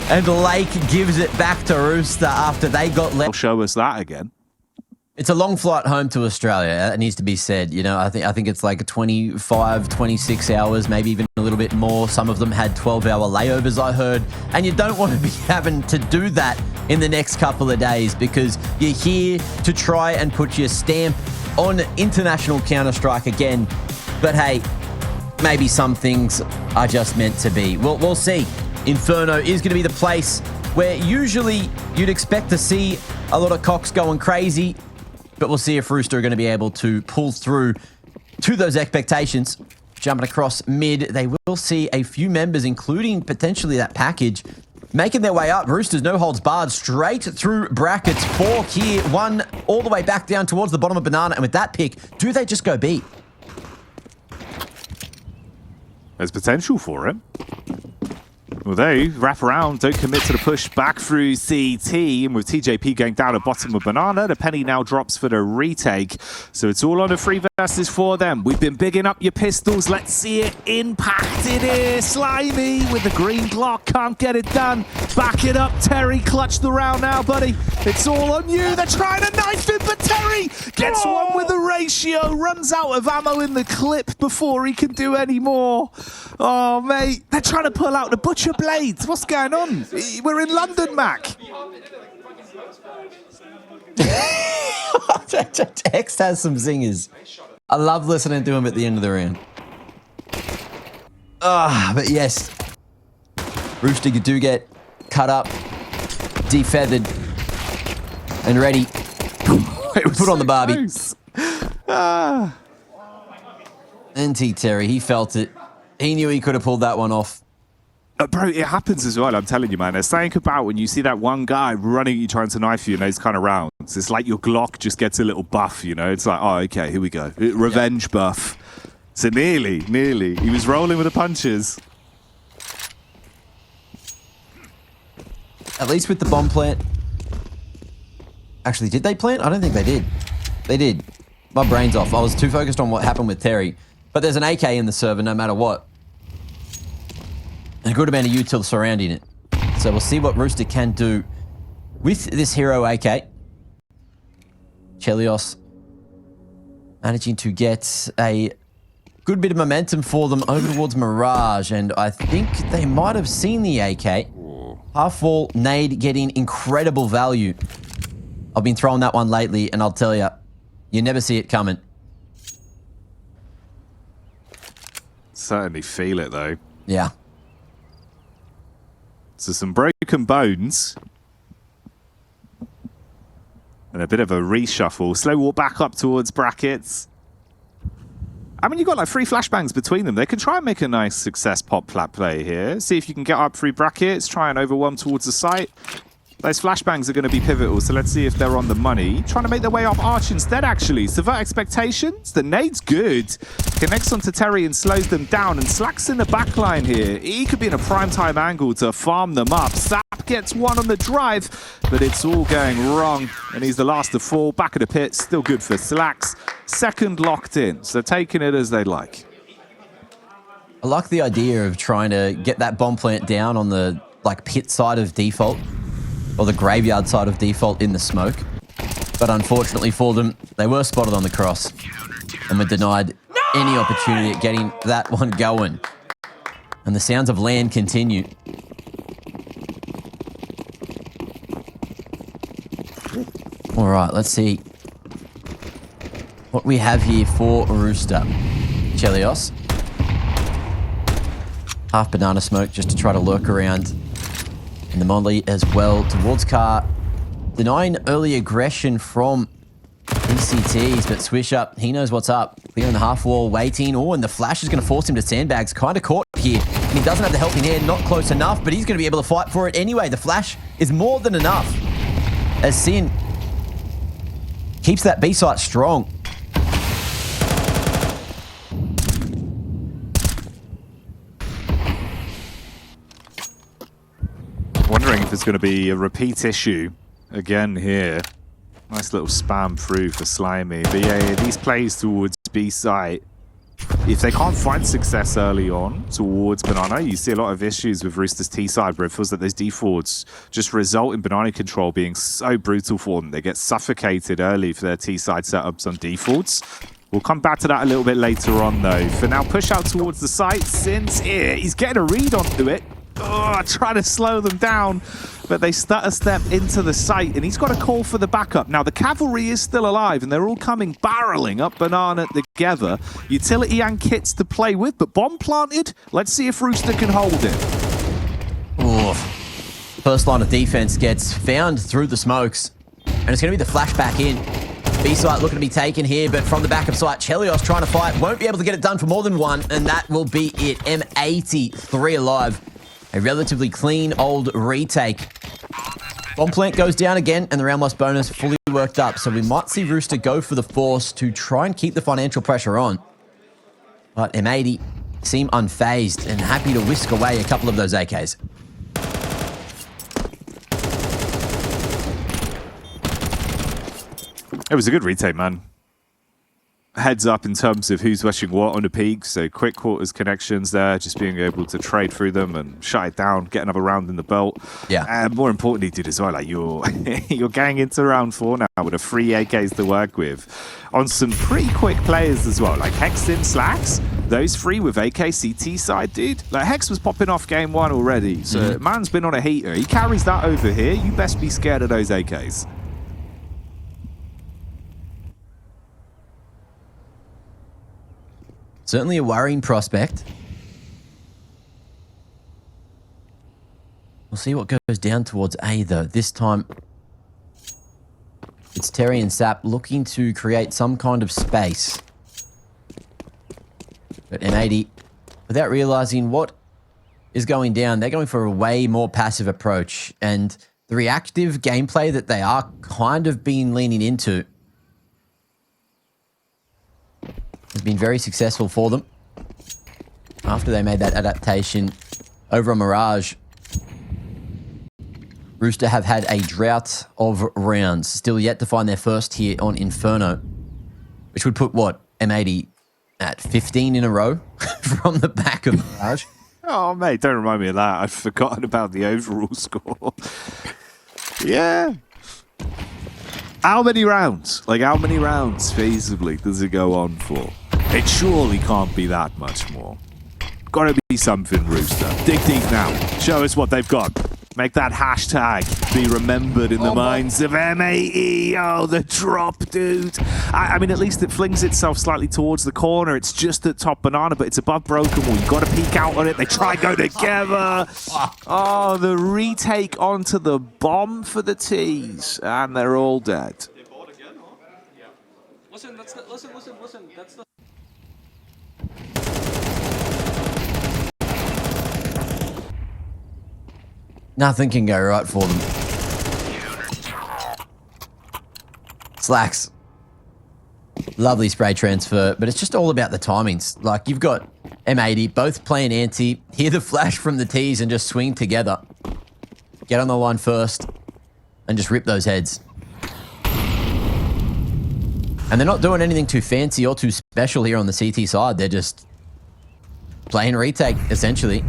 And Lake gives it back to Rooster after they got left. Show us that again. It's a long flight home to Australia. That needs to be said. You know, I think it's like 25, 26 hours, maybe even a little bit more. Some of them had 12-hour layovers, I heard. And you don't want to be having to do that in the next couple of days because you're here to try and put your stamp on international Counter-Strike again. But hey, maybe some things are just meant to be. We'll see. Inferno is going to be the place where usually you'd expect to see a lot of cocks going crazy. But we'll see if Rooster are going to be able to pull through to those expectations. Jumping across mid, they will see a few members, including potentially that package, making their way up. Roosters no holds barred straight through brackets. 4 here, 1 all the way back down towards the bottom of Banana. And with that pick, do they just go B? There's potential for him. Well, they wrap around, don't commit to the push back through CT, and with TJP going down at bottom of Banana, the penny now drops for the retake. So it's all on a 3 versus 4 them. We've been bigging up your pistols. Let's see it impacted here. Slimy with the green Glock, can't get it done. Back it up, Terry. Clutch the round now, buddy. It's all on you. They're trying to knife him, but Terry gets one with a ratio, runs out of ammo in the clip before he can do any more. Oh, mate, they're trying to pull out the butcher blades. What's going on? We're in London, Mac. X has some zingers. I love listening to him at the end of the round. But yes, Rooster, you do get cut up, defeathered, and ready. Put on the Barbie. NT Terry, he felt it. He knew he could have pulled that one off. Bro, it happens as well, I'm telling you, man. There's something about when you see that one guy running at you trying to knife you in those kind of rounds. It's like your Glock just gets a little buff, you know? It's like, oh, okay, here we go. Revenge buff. So nearly. He was rolling with the punches. At least with the bomb plant. Actually, did they plant? I don't think they did. They did. My brain's off. I was too focused on what happened with Terry. But there's an AK in the server no matter what. And a good amount of util surrounding it. So we'll see what Rooster can do with this hero AK. Chelios managing to get a good bit of momentum for them over towards Mirage. And I think they might have seen the AK. Half-wall nade getting incredible value. I've been throwing that one lately, and I'll tell you, you never see it coming. Certainly feel it, though. Yeah. So some broken bones. And a bit of a reshuffle. Slow walk back up towards brackets. I mean, you've got like 3 flashbangs between them. They can try and make a nice success pop plat play here. See if you can get up 3 brackets. Try and overwhelm towards the site. Those flashbangs are going to be pivotal, so let's see if they're on the money. Trying to make their way off Arch instead, actually. Subvert expectations. The nade's good. Connects onto Terry and slows them down, and Slack's in the back line here. He could be in a prime time angle to farm them up. Sap gets one on the drive, but it's all going wrong, and he's the last to fall. Back of the pit, still good for Slacks. Second locked in, so taking it as they like. I like the idea of trying to get that bomb plant down on the pit side of default, or the graveyard side of default in the smoke. But unfortunately for them, they were spotted on the cross and were denied any opportunity at getting that one going. And the sounds of land continue. All right, let's see what we have here for Rooster. Chelios. Half banana smoke just to try to lurk around. And the Molly as well towards car. Denying early aggression from ECTs, but Swish up, he knows what's up. Clear in the half wall, waiting. Oh, and the flash is going to force him to sandbags. Kind of caught here. And he doesn't have the helping hand, not close enough, but he's going to be able to fight for it anyway. The flash is more than enough. As Sin keeps that B site strong. Wondering if it's going to be a repeat issue again here. Nice little spam through for Slimy. But yeah, these plays towards B site, if they can't find success early on towards Banana, you see a lot of issues with Rooster's T side where it feels that those defaults just result in Banana control being so brutal for them. They get suffocated early for their T side setups on defaults. We'll come back to that a little bit later on though. For now, push out towards the site. Sin's here. He's getting a read onto it. Oh, trying to slow them down, but they stutter step into the site, and he's got a call for the backup. Now, the cavalry is still alive, and they're all coming barreling up Banana together. Utility and kits to play with, but bomb planted. Let's see if Rooster can hold it. Oh, first line of defense gets found through the smokes, and it's going to be the flashback in. B-site looking to be taken here, but from the backup site, Chelios trying to fight. Won't be able to get it done for more than one, and that will be it. M80, 3 alive. A relatively clean old retake. Bomb plant goes down again, and the round loss bonus fully worked up. So we might see Rooster go for the force to try and keep the financial pressure on. But M80 seem unfazed and happy to whisk away a couple of those AKs. It was a good retake, man. Heads up in terms of who's rushing what on the peak. So quick quarters connections there, just being able to trade through them and shut it down, get another round in the belt. Yeah. And more importantly, dude, as well, like you're getting into round 4 now with a 3 AKs to work with on some pretty quick players as well. Like Hexton, Slacks, those 3 with AK CT side, dude. Like Hex was popping off game 1 already. So man's been on a heater. He carries that over here. You best be scared of those AKs. Certainly a worrying prospect. We'll see what goes down towards A, though. This time, it's Terry and Sap looking to create some kind of space. But M80, without realizing what is going down, they're going for a way more passive approach. And the reactive gameplay that they are kind of been leaning into has been very successful for them. After they made that adaptation over on Mirage, Rooster have had a drought of rounds. Still yet to find their first here on Inferno, which would put, what, M80 at 15 in a row from the back of Mirage. Oh, mate, don't remind me of that. I've forgotten about the overall score. Yeah. How many rounds? Like, how many rounds feasibly does it go on for? It surely can't be that much more. Gotta be something, Rooster. Dig deep now. Show us what they've got. Make that hashtag be remembered in the minds of M80. Oh, the drop, dude. I mean, at least it flings itself slightly towards the corner. It's just at top banana, but it's above broken wall. You've got to peek out on it. They try and go together. Oh, the retake onto the bomb for the T's. And they're all dead. They bought again, huh? Yeah. Listen, that's the, listen. That's the. Nothing can go right for them. Slacks. Lovely spray transfer, but it's just all about the timings. Like, you've got M80, both playing anti, hear the flash from the T's and just swing together. Get on the line first and just rip those heads. And they're not doing anything too fancy or too special here on the CT side. They're just playing retake, essentially.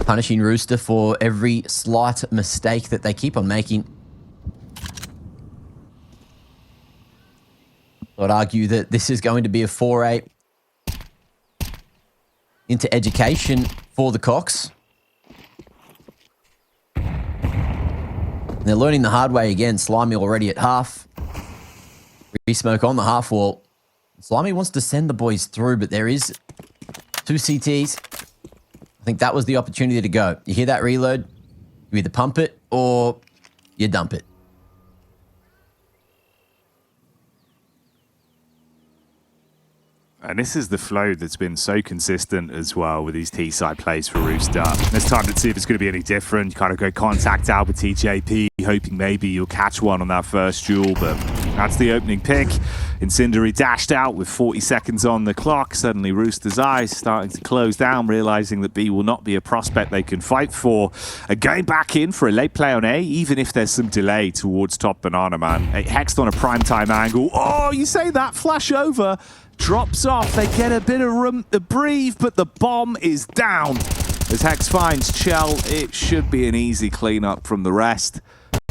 Punishing Rooster for every slight mistake that they keep on making. I'd argue that this is going to be a foray into education for the Cox. And they're learning the hard way again. Slimy already at half. Re-smoke on the half wall. Slimy wants to send the boys through, but there is 2 CTs. I think that was the opportunity to go. You hear that reload, you either pump it or you dump it. And this is the flow that's been so consistent as well with these T-side plays for Rooster. It's time to see if it's going to be any different. You kind of go contact out with TJP, hoping maybe you'll catch one on that first duel, but that's the opening pick. Incendiary dashed out with 40 seconds on the clock. Suddenly Rooster's eyes starting to close down, realizing that B will not be a prospect they can fight for. Going back in for a late play on A, even if there's some delay towards top banana, man. Hexed on a primetime angle. Oh, you say that, flash over. Drops off, they get a bit of room to breathe, but the bomb is down. As Hex finds Chell, it should be an easy cleanup from the rest.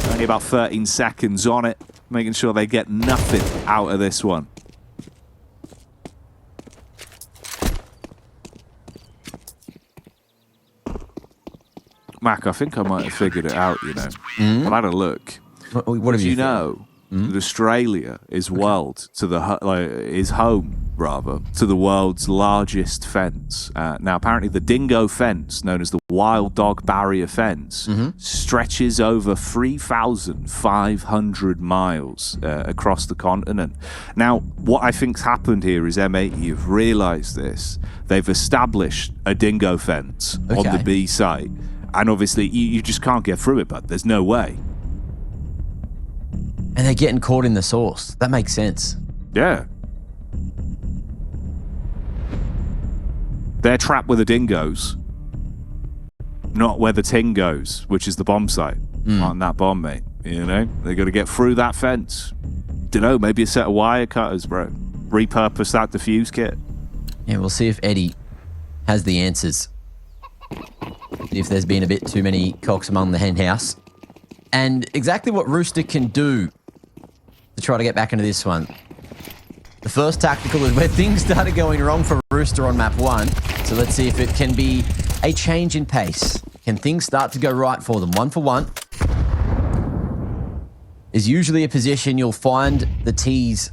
Only about 13 seconds on it, making sure they get nothing out of this one. Mac, I think I might have figured it out, you know. I've had a look. What have you know? That Australia is world to the is home rather, to the world's largest fence. Now, apparently the Dingo fence, known as the Wild Dog Barrier Fence, stretches over 3,500 miles across the continent. Now, what I think's happened here is M80 have realised this. They've established a Dingo fence on the B site, and obviously you just can't get through it, but there's no way. And they're getting caught in the sauce. That makes sense. Yeah. They're trapped with the dingoes, not where the ting goes, which is the bomb site. On that bomb, mate. You know? They got to get through that fence. Dunno, maybe a set of wire cutters, bro. Repurpose that defuse kit. Yeah, we'll see if Eddie has the answers. See if there's been a bit too many cocks among the hen house. And exactly what Rooster can do to try to get back into this one. The first tactical is where things started going wrong for Rooster on map 1. So let's see if it can be a change in pace. Can things start to go right for them? 1 for 1 is usually a position you'll find the T's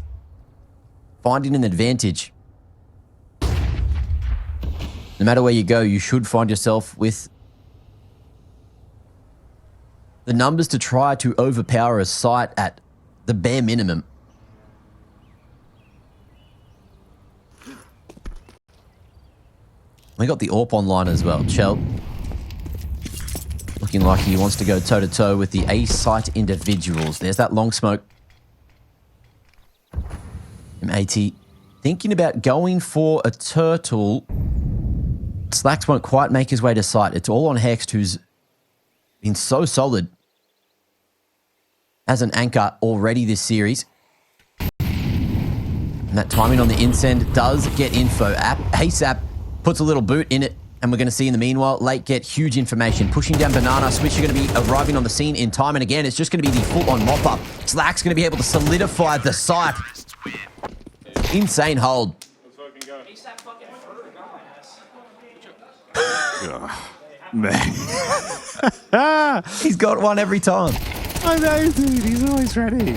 finding an advantage. No matter where you go, you should find yourself with the numbers to try to overpower a site at the bare minimum. We got the AWP online as well. Chell looking like he wants to go toe-to-toe with the A-site individuals. There's that long smoke. M80 thinking about going for a turtle. Slacks won't quite make his way to site. It's all on Hext, who's been so solid as an anchor already this series. And that timing on the insend does get info. ASAP puts a little boot in it, and we're going to see in the meanwhile, Late get huge information. Pushing down Banana, Switch are going to be arriving on the scene in time, and again, it's just going to be the full-on mop-up. Slack's going to be able to solidify the site. Insane hold. Man. He's got one every time. I know, dude. He's always ready.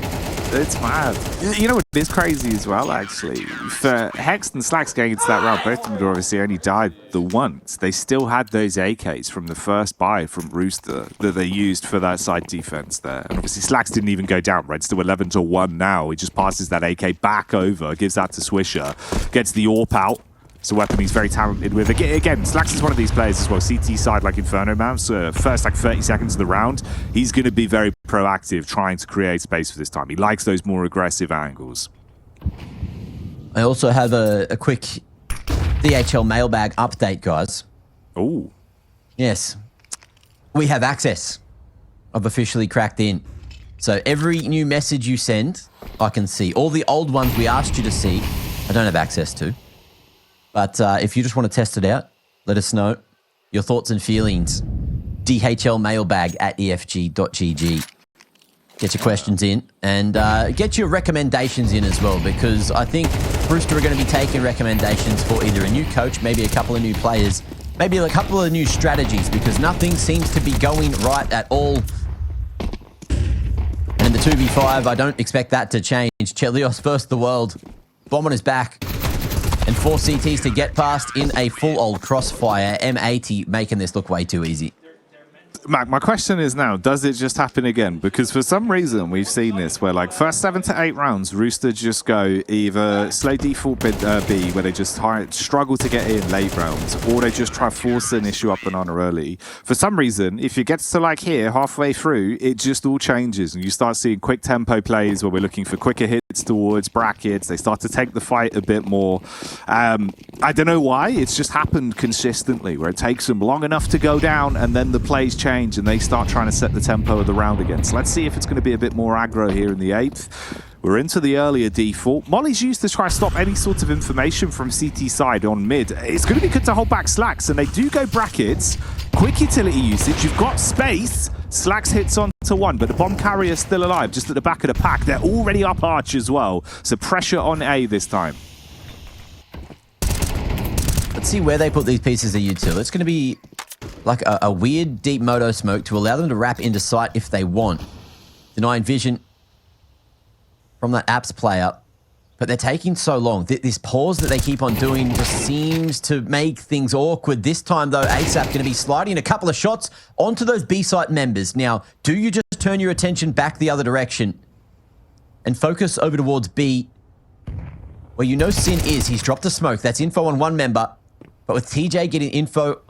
It's mad. You know what is crazy as well, actually? For Hex and Slacks going into that round, both of them obviously only died the once. They still had those AKs from the first buy from Rooster that they used for that side defense there. And obviously Slacks didn't even go down, right? Still 11-1 now. He just passes that AK back over, gives that to Swisher, gets the AWP out. It's a weapon he's very talented with. Again, Slacks is one of these players as well. CT side like Inferno Round. So first like 30 seconds of the round, he's going to be very proactive, trying to create space for this time. He likes those more aggressive angles. I also have a quick DHL mailbag update, guys. Oh. Yes. We have access. I've officially cracked in. So every new message you send, I can see. All the old ones we asked you to see, I don't have access to. But if you just want to test it out, let us know your thoughts and feelings. DHL mailbag at efg.gg. Get your questions in and get your recommendations in as well, because I think Rooster are going to be taking recommendations for either a new coach, maybe a couple of new players, maybe a couple of new strategies, because nothing seems to be going right at all. And in the 2v5, I don't expect that to change. Chelios versus the world. Bomb on his back. And 4 CTs to get past in a full old crossfire. M80 making this look way too easy. Mac, my question is now, does it just happen again? Because for some reason, we've seen this where like first 7 to 8 rounds, Rooster just go either slow default B, where they just struggle to get in late rounds, or they just try force an issue up Banana early. For some reason, if it gets to like here, halfway through, it just all changes and you start seeing quick tempo plays where we're looking for quicker hits towards brackets. They start to take the fight a bit more. I don't know why, it's just happened consistently where it takes them long enough to go down and then the plays change and they start trying to set the tempo of the round again. So let's see if it's going to be a bit more aggro here in the 8th. We're into the earlier default. Molly's used to try to stop any sort of information from CT side on mid. It's going to be good to hold back Slacks, and they do go brackets. Quick utility usage. You've got space. Slacks hits on to 1, but the bomb carrier's still alive, just at the back of the pack. They're already up arch as well. So pressure on A this time. Let's see where they put these pieces of util. It's going to be like a weird deep moto smoke to allow them to wrap into sight if they want. Denying vision from that apps player. But they're taking so long. This pause that they keep on doing just seems to make things awkward. This time, though, ASAP going to be sliding a couple of shots onto those B-site members. Now, do you just turn your attention back the other direction and focus over towards B, where you know Sin is? He's dropped the smoke. That's info on one member. But with TJ getting info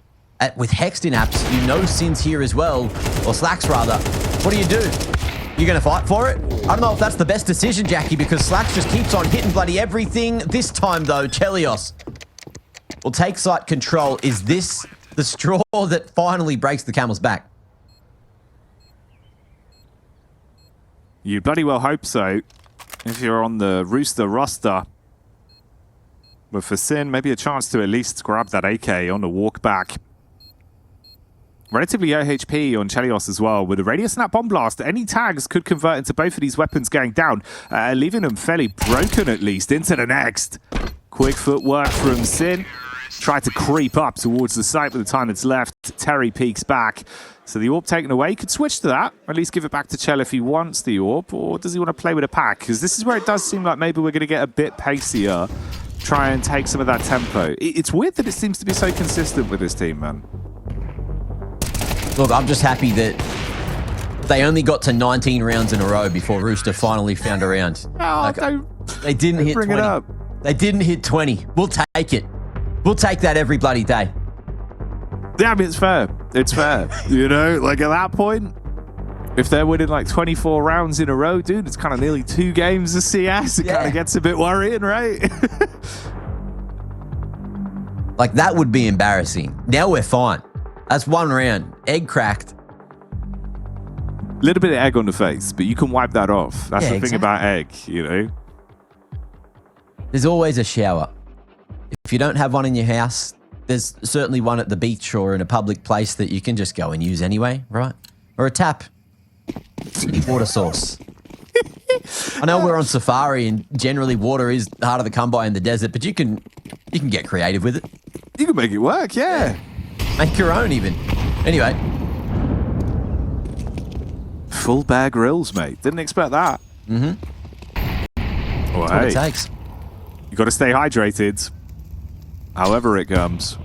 with Hexed in apps, you know Sin's here as well. Or Slacks, rather. What do? You going to fight for it? I don't know if that's the best decision, Jackie, because Slacks just keeps on hitting bloody everything. This time, though, Chelios will take site control. Is this the straw that finally breaks the camel's back? You bloody well hope so. If you're on the Rooster roster. But for Sin, maybe a chance to at least grab that AK on the walk back. Relatively low HP on Chelios as well. With a radius snap bomb blast, any tags could convert into both of these weapons going down, leaving them fairly broken at least. Into the next. Quick footwork from Sin. Tried to creep up towards the site with the time that's left. Terry peeks back. So the AWP taken away. Could switch to that. Or at least give it back to Chell if he wants the AWP. Or does he want to play with a pack? Because this is where it does seem like maybe we're going to get a bit pacier. Try and take some of that tempo. It's weird that it seems to be so consistent with this team, man. Look, I'm just happy that they only got to 19 rounds in a row before Rooster finally found a round. They didn't hit 20. They didn't hit 20. We'll take it. We'll take that every bloody day. Yeah, I mean, it's fair. It's fair. You know, like at that point, if they're winning like 24 rounds in a row, dude, it's kind of nearly 2 games of CS. It kind of gets a bit worrying, right? Like, that would be embarrassing. Now we're fine. That's 1 round. Egg cracked. Little bit of egg on the face, but you can wipe that off. That's the thing about egg, you know? There's always a shower. If you don't have one in your house, there's certainly one at the beach or in a public place that you can just go and use anyway, right? Or a tap. Water source. I know we're on safari and generally water is harder to come by in the desert, but you can get creative with it. You can make it work, yeah. Make your own even. Anyway. Full bag grills, mate. Didn't expect that. Mm-hmm. Well, That's what it takes. You got to stay hydrated. However it comes.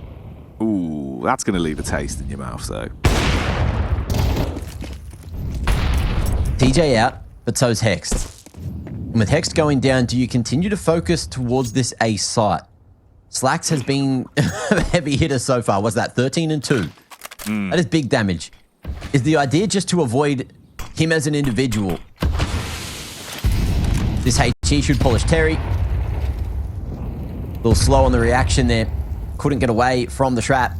Ooh, that's going to leave a taste in your mouth, though. TJ out, but so's Hexed. And with Hexed going down, do you continue to focus towards this A site? Slacks has been a heavy hitter so far. Was that 13 and 2? That is big damage. Is the idea just to avoid him as an individual? This HE should polish Terry. A little slow on the reaction there. Couldn't get away from the trap.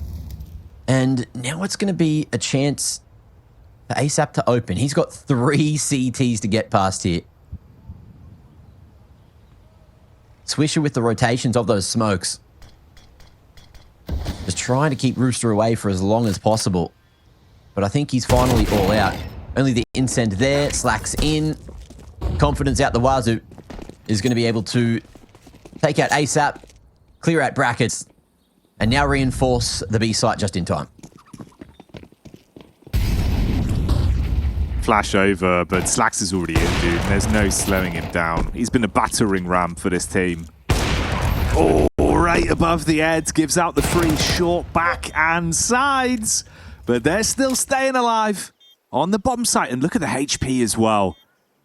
And now it's going to be a chance for ASAP to open. He's got 3 CTs to get past here. Swisher with the rotations of those smokes. Just trying to keep Rooster away for as long as possible. But I think he's finally all out. Only the incend there. Slacks in. Confidence out the wazoo. Is going to be able to take out ASAP, clear out brackets, and now reinforce the B site just in time. Flash over, but Slacks is already in, dude. There's no slowing him down. He's been a battering ram for this team. Oh, right above the head. Gives out the free short back and sides. But they're still staying alive on the bomb site. And look at the HP as well.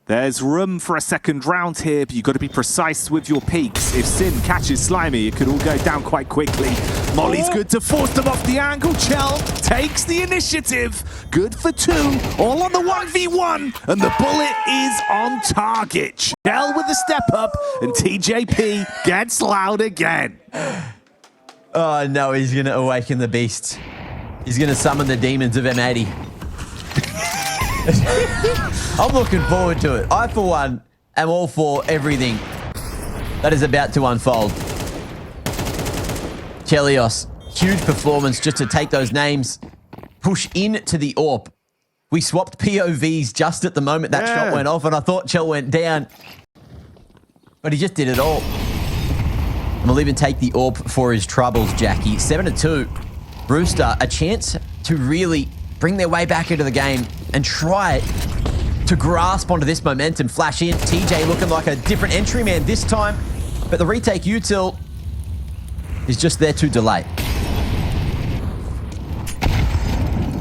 There's room for a second round here, but you've got to be precise with your peaks. If Sin catches Slimy, it could all go down quite quickly. Molly's good to force them off the angle. Chell takes the initiative. Good for 2, all on the 1v1, and the bullet is on target. Chell with the step up, and TJP gets loud again. Oh no, he's going to awaken the beast. He's going to summon the demons of M80. I'm looking forward to it. I, for one, am all for everything that is about to unfold. Chelios, huge performance just to take those names, push into the AWP. We swapped POVs just at the moment that shot went off, and I thought Chell went down. But he just did it all. And we'll even take the AWP for his troubles, Jackie. 7-2. Rooster, a chance to really bring their way back into the game and try to grasp onto this momentum. Flash in. TJ looking like a different entry man this time. but the retake util is just there to delay.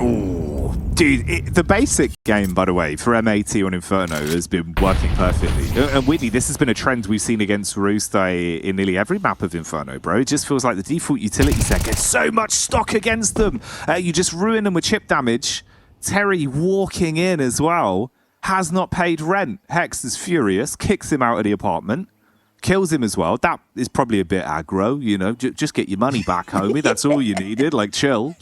Ooh, dude, the basic game, by the way, for M80 on Inferno has been working perfectly. And Whitney, this has been a trend we've seen against Rooster in nearly every map of Inferno, bro. It just feels like the default utility set gets so much stock against them. You just ruin them with chip damage. Terry walking in as well has not paid rent. Hex is furious, kicks him out of the apartment, kills him as well. That is probably a bit aggro, you know. Just get your money back, homie. That's all you needed. Like, chill.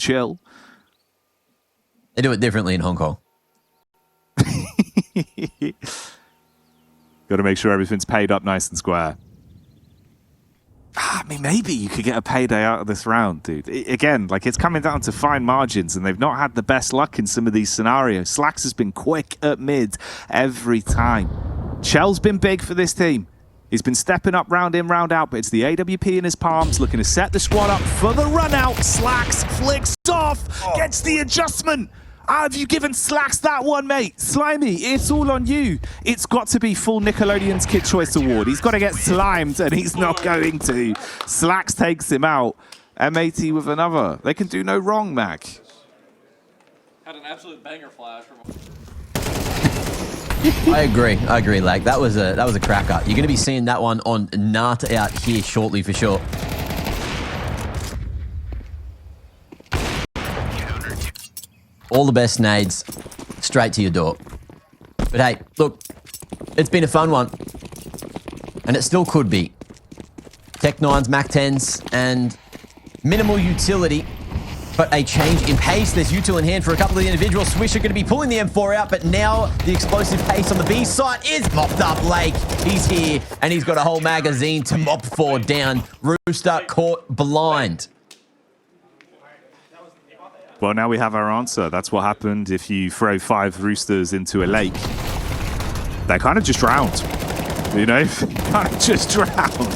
They do it differently in Hong Kong. Got to make sure everything's paid up nice and square. I mean, maybe you could get a payday out of this round, dude. Again, like, it's coming down to fine margins, and they've not had the best luck in some of these scenarios. Slacks has been quick at mid every time. Chell's been big for this team. He's been stepping up round in, round out, but it's the AWP in his palms, looking to set the squad up for the run out. Slacks flicks off, gets the adjustment. How have you given Slacks that one, mate? Slimy, it's all on you. It's got to be full Nickelodeon's Kid Choice Award. He's got to get slimed, and he's not going to. Slacks takes him out. M80 with another. They can do no wrong, Mac. Had an absolute banger flash from. I agree, Lag. That was a cracker. You're going to be seeing that one on Nart out here shortly for sure. All the best nades straight to your door. But hey, look, it's been a fun one. And it still could be. Tech 9s, Mac 10s, and minimal utility, but a change in pace. There's util in hand for a couple of the individuals. Swisher going to be pulling the M4 out, but now the explosive pace on the B site is mopped up. Lake, he's here, and he's got a whole magazine to mop for down. Rooster caught blind. Well, now we have our answer. That's what happened if you throw 5 Roosters into a lake. They kind of just drowned, you know? Kind of just drowned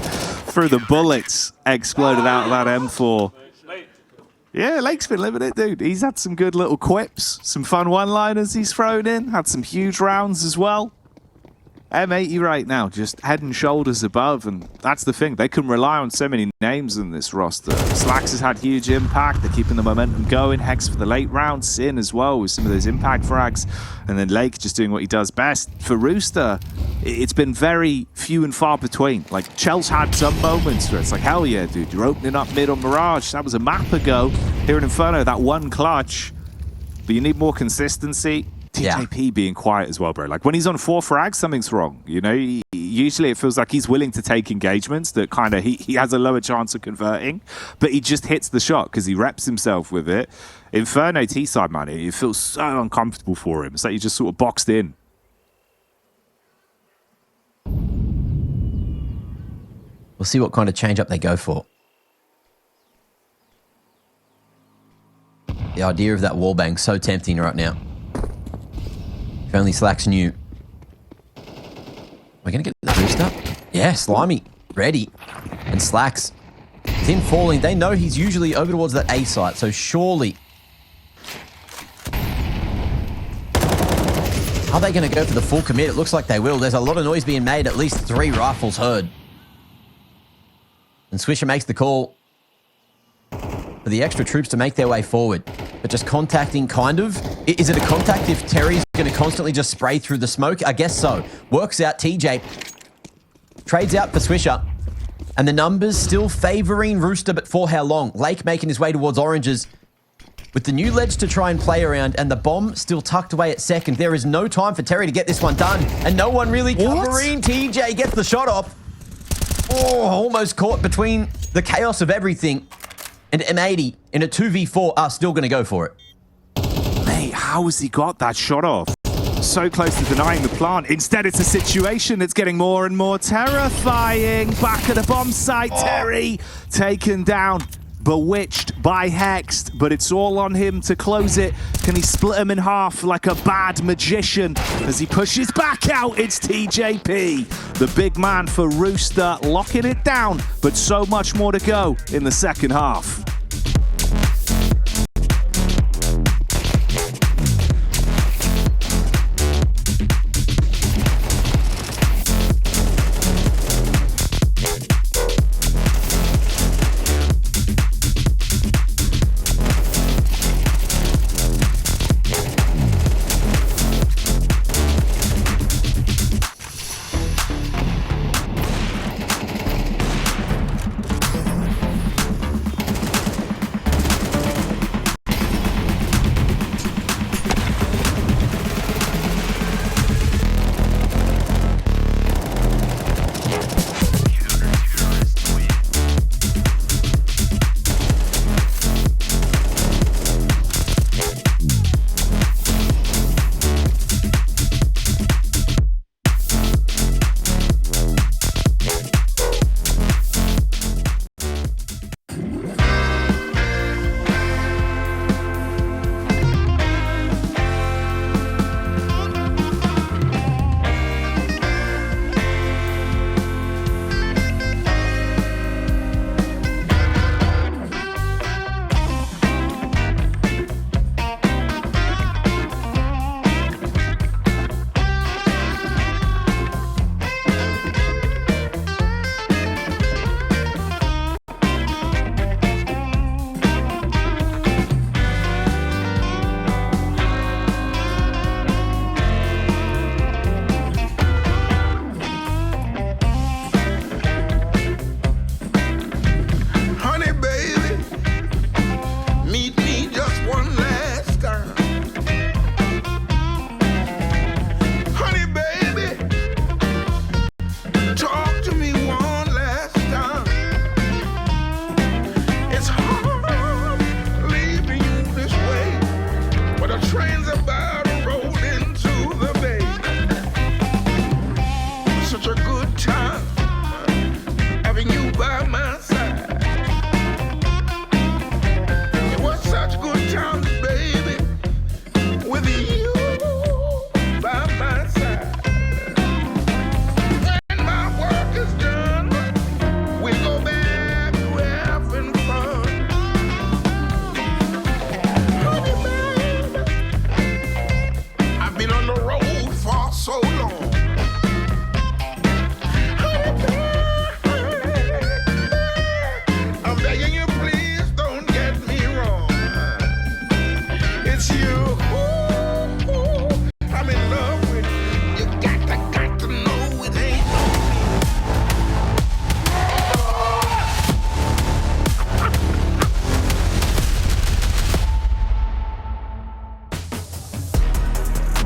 through the bullets exploded out of that M4. Yeah, Lake's been living it, dude. He's had some good little quips, some fun one-liners he's thrown in, had some huge rounds as well. M80 right now, just head and shoulders above, and that's the thing. They can rely on so many names in this roster. Slacks has had huge impact. They're keeping the momentum going. Hex for the late round. Sin as well with some of those impact frags. And then Lake just doing what he does best. For Rooster, it's been very few and far between. Like, Chell's had some moments where it's like, hell yeah, dude, you're opening up mid on Mirage. That was a map ago. Here in Inferno, that one clutch. But you need more consistency. TJP being quiet as well, bro. Like, when he's on 4 frags, something's wrong. You know, usually it feels like he's willing to take engagements that kind of he has a lower chance of converting, but he just hits the shot because he reps himself with it. Inferno T-side, man, it feels so uncomfortable for him. It's like he just sort of boxed in. We'll see what kind of change-up they go for. The idea of that wallbang so tempting right now. If only Slacks knew. We're going to get the boost up. Yeah, Slimy, ready. And Slacks, with him falling, they know he's usually over towards that A site, so surely. Are they going to go for the full commit? It looks like they will. There's a lot of noise being made, at least 3 rifles heard. And Swisher makes the call for the extra troops to make their way forward. But just contacting, kind of. Is it a contact if Terry's going to constantly just spray through the smoke? I guess so. Works out TJ. Trades out for Swisher. And the numbers still favoring Rooster, but for how long? Lake making his way towards oranges. With the new ledge to try and play around and the bomb still tucked away at second, there is no time for Terry to get this one done. And no one really covering. TJ gets the shot off. Oh, almost caught between the chaos of everything. And M80 in a 2v4 are still going to go for it. Mate, how has he got that shot off? So close to denying the plant. Instead, it's a situation that's getting more and more terrifying. Back at the bomb site, Terry taken down. Bewitched by Hexed, but it's all on him to close it. Can he split him in half like a bad magician? As he pushes back out, it's TJP. The big man for Rooster locking it down, but so much more to go in the second half.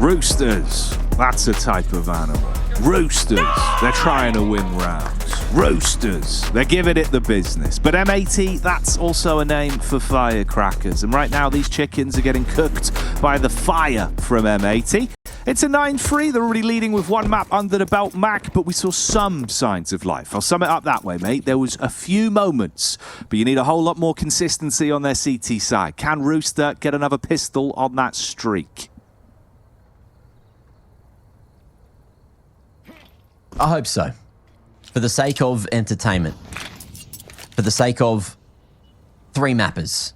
Roosters, that's a type of animal. Roosters, they're trying to win rounds. Roosters, they're giving it the business. But M80, that's also a name for firecrackers. And right now, these chickens are getting cooked by the fire from M80. It's a 9-3. They're already leading with one map under the belt, Mac, but we saw some signs of life. I'll sum it up that way, mate. There was a few moments, but you need a whole lot more consistency on their CT side. Can Rooster get another pistol on that streak? I hope so. For the sake of entertainment. For the sake of 3 mappers.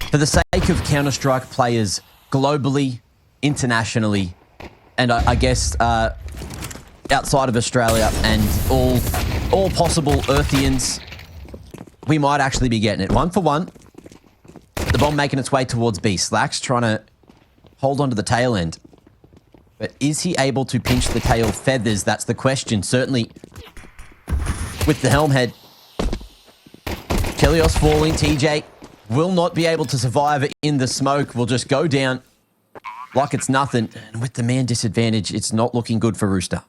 For the sake of Counter-Strike players globally, internationally, and I guess outside of Australia and all possible Earthians, we might actually be getting it. 1 for 1. The bomb making its way towards B. Slack's trying to hold on to the tail end. But is he able to pinch the tail feathers? That's the question. Certainly with the helm head. Chelios falling. TJ will not be able to survive in the smoke. Will just go down like it's nothing. And with the man disadvantage, it's not looking good for Rooster.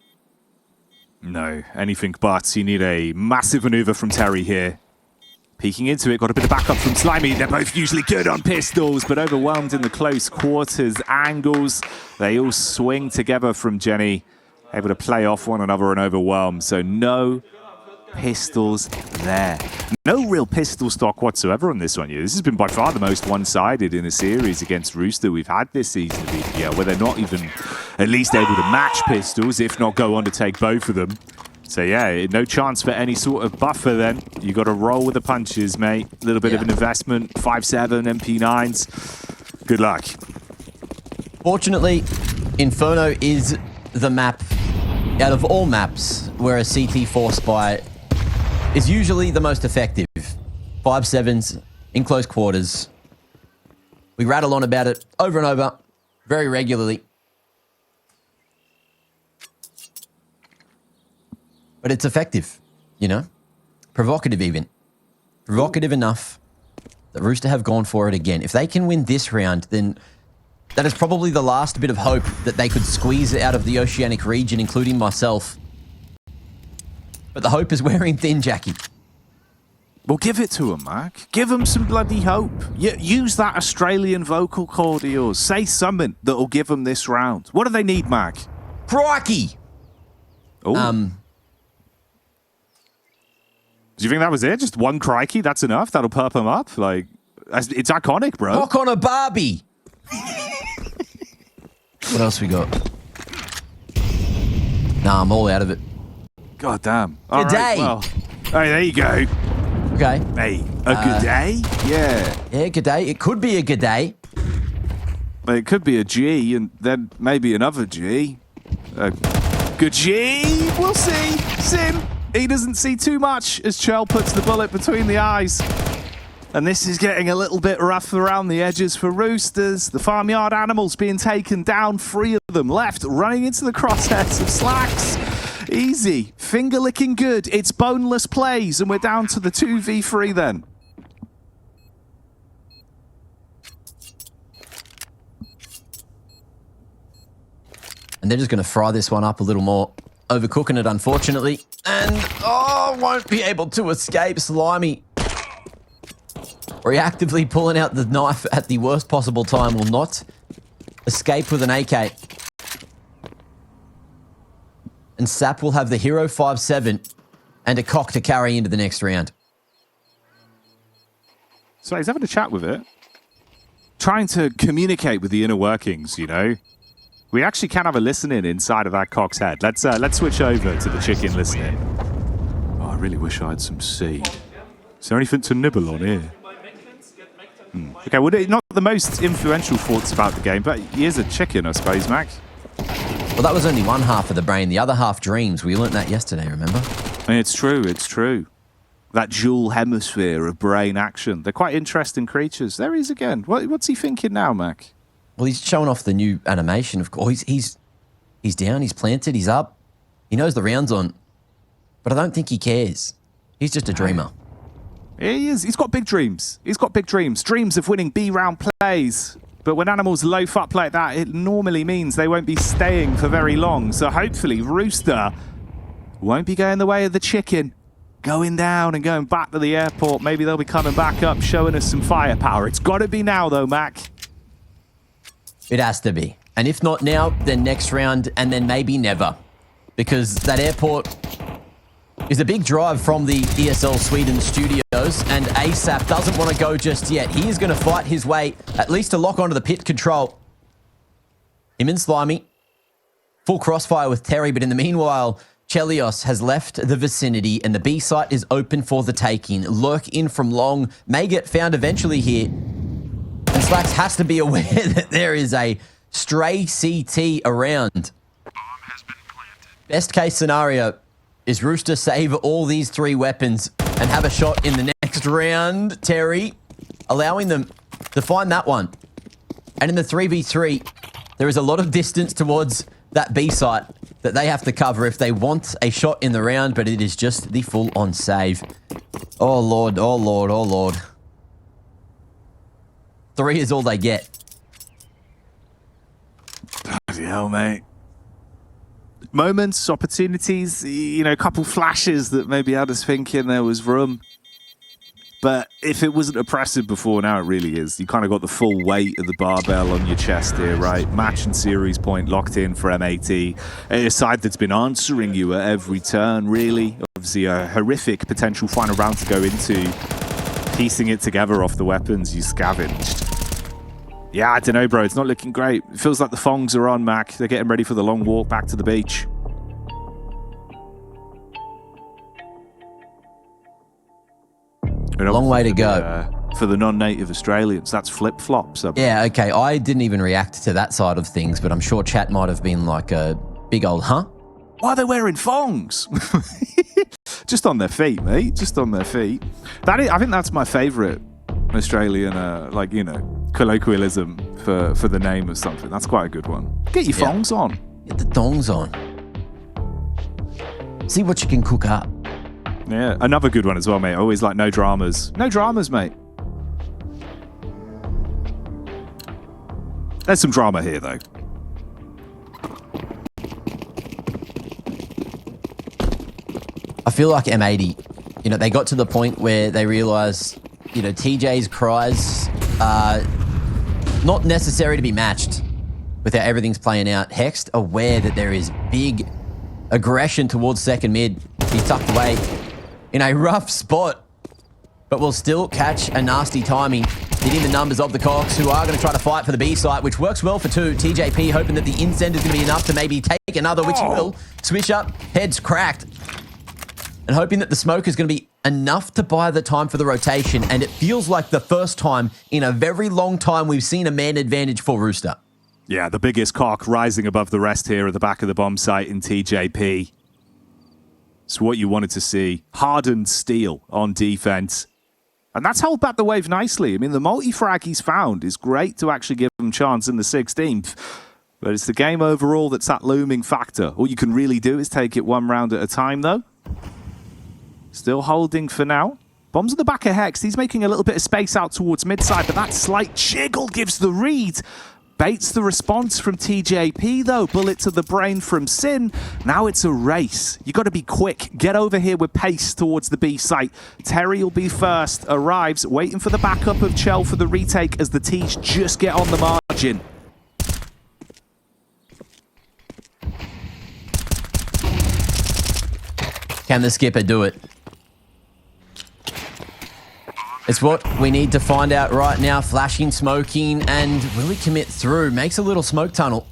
No, anything but. You need a massive maneuver from Terry here. Peeking into it, got a bit of backup from Slimy. They're both usually good on pistols, but overwhelmed in the close quarters angles. They all swing together from Jenny, able to play off one another and overwhelm. So no pistols there. No real pistol stock whatsoever on this one. This has been by far the most one-sided in a series against Rooster we've had this season of EPL, where they're not even at least able to match pistols, if not go on to take both of them. So yeah, no chance for any sort of buffer then. You got to roll with the punches, mate. A little bit of an investment. 5.7 MP9s. Good luck. Fortunately, Inferno is the map out of all maps where a CT4 spy is usually the most effective. 5.7s in close quarters. We rattle on about it over and over, very regularly. But it's effective, you know? Provocative even. Provocative enough that Rooster have gone for it again. If they can win this round, then that is probably the last bit of hope that they could squeeze out of the Oceanic region, including myself. But the hope is wearing thin, Jackie. Well, give it to them, Mac. Give them some bloody hope. Use that Australian vocal cord of yours. Say something that'll give them this round. What do they need, Mac? Crikey! Oh. Do you think that was it? Just one crikey? That's enough? That'll perp them up? Like, it's iconic, bro. Knock on a Barbie! What else we got? Nah, I'm all out of it. God damn. Good day. Well, hey, there you go. Okay. Hey, a good day? Yeah. Yeah, good day. It could be a good day. But it could be a G, and then maybe another G. A good G? We'll see. Sim. He doesn't see too much as Chell puts the bullet between the eyes. And this is getting a little bit rough around the edges for Roosters. The farmyard animals being taken down, 3 of them left, running into the crosshairs of Slacks. Easy. Finger licking good. It's boneless plays, and we're down to the 2v3 then. And they're just going to fry this one up a little more. Overcooking it, unfortunately. And, won't be able to escape. Slimy reactively pulling out the knife at the worst possible time will not escape with an AK. And Sap will have the Hero 5.7 and a cock to carry into the next round. So he's having a chat with it. Trying to communicate with the inner workings, you know. We actually can have a listening inside of that cock's head. Let's switch over to the chicken listening. Oh, I really wish I had some seed. Is there anything to nibble on here? Okay, well, not the most influential thoughts about the game, but he is a chicken, I suppose, Max. Well, that was only one half of the brain. The other half dreams. We learnt that yesterday, remember? It's true, it's true. That dual hemisphere of brain action. They're quite interesting creatures. There he is again. What's he thinking now, Mac? Well, he's showing off the new animation. Of course, he's down, he's planted, he's up. He knows the round's on. But I don't think he cares. He's just a dreamer. He is. He's got big dreams. He's got big dreams. Dreams of winning B round plays. But when animals loaf up like that, it normally means they won't be staying for very long. So hopefully Rooster won't be going the way of the chicken, going down and going back to the airport. Maybe they'll be coming back up, showing us some firepower. It's got to be now, though, Mac. It has to be. And if not now, then next round, and then maybe never. Because that airport is a big drive from the ESL Sweden studios, and ASAP doesn't want to go just yet. He is going to fight his way, at least to lock onto the pit control. Him and Slimy. Full crossfire with Terry, but in the meanwhile, Chelios has left the vicinity, and the B site is open for the taking. Lurk in from long, may get found eventually here. And Slacks has to be aware that there is a stray CT around. Best case scenario is Rooster save all these 3 weapons and have a shot in the next round. Terry allowing them to find that one. And in the 3v3, there is a lot of distance towards that B site that they have to cover if they want a shot in the round, but it is just the full-on save. Oh, Lord, oh, Lord, oh, Lord. 3 is all they get. Bloody hell, mate. Moments, opportunities, you know, a couple flashes that maybe had us thinking there was room. But if it wasn't oppressive before, now it really is. You kind of got the full weight of the barbell on your chest here, right? Match and series point locked in for M80. A side that's been answering you at every turn, really. Obviously, a horrific potential final round to go into. Piecing it together off the weapons you scavenged. Yeah, I don't know, bro. It's not looking great. It feels like the thongs are on, Mac. They're getting ready for the long walk back to the beach. Long way to go. For the non-native Australians, that's flip-flops. Yeah, okay. I didn't even react to that side of things, but I'm sure chat might have been like a big old, huh? Why are they wearing thongs? Just on their feet, mate. Just on their feet. I think that's my favourite Australian, like, you know, colloquialism for the name of something. That's quite a good one. Get your thongs on. Get the thongs on. See what you can cook up. Yeah, another good one as well, mate. I always like no dramas. No dramas, mate. There's some drama here, though. I feel like M80, you know, they got to the point where they realized, you know, TJ's cries are not necessary to be matched with how everything's playing out. Hext, aware that there is big aggression towards second mid. He's tucked away in a rough spot, but will still catch a nasty timing, hitting the numbers of the Cox, who are going to try to fight for the B site, which works well for 2. TJP hoping that the incend is going to be enough to maybe take another, which he will. Swish up, heads cracked. And hoping that the smoke is going to be enough to buy the time for the rotation. And it feels like the first time in a very long time we've seen a man advantage for Rooster. Yeah, the biggest cock rising above the rest here at the back of the bomb site in TJP. It's what you wanted to see. Hardened steel on defense. And that's held back the wave nicely. I mean, the multi-frag he's found is great to actually give him a chance in the 16th. But it's the game overall that's that looming factor. All you can really do is take it one round at a time, though. Still holding for now. Bombs at the back of Hex. He's making a little bit of space out towards mid-side, but that slight jiggle gives the read. Baits the response from TJP, though. Bullet to the brain from Sin. Now it's a race. You got to be quick. Get over here with pace towards the B site. Terry will be first. Arrives, waiting for the backup of Chell for the retake as the T's just get on the margin. Can the skipper do it? It's what we need to find out right now. Flashing, smoking, and will he commit through? Makes a little smoke tunnel.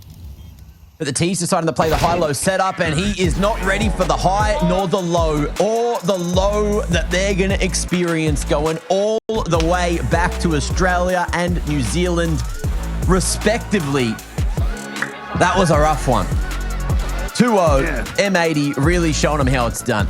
But the T's deciding to play the high-low setup, and he is not ready for the high nor the low, or the low that they're going to experience going all the way back to Australia and New Zealand, respectively. That was a rough one. 2-0, yeah. M80 really showing them how it's done.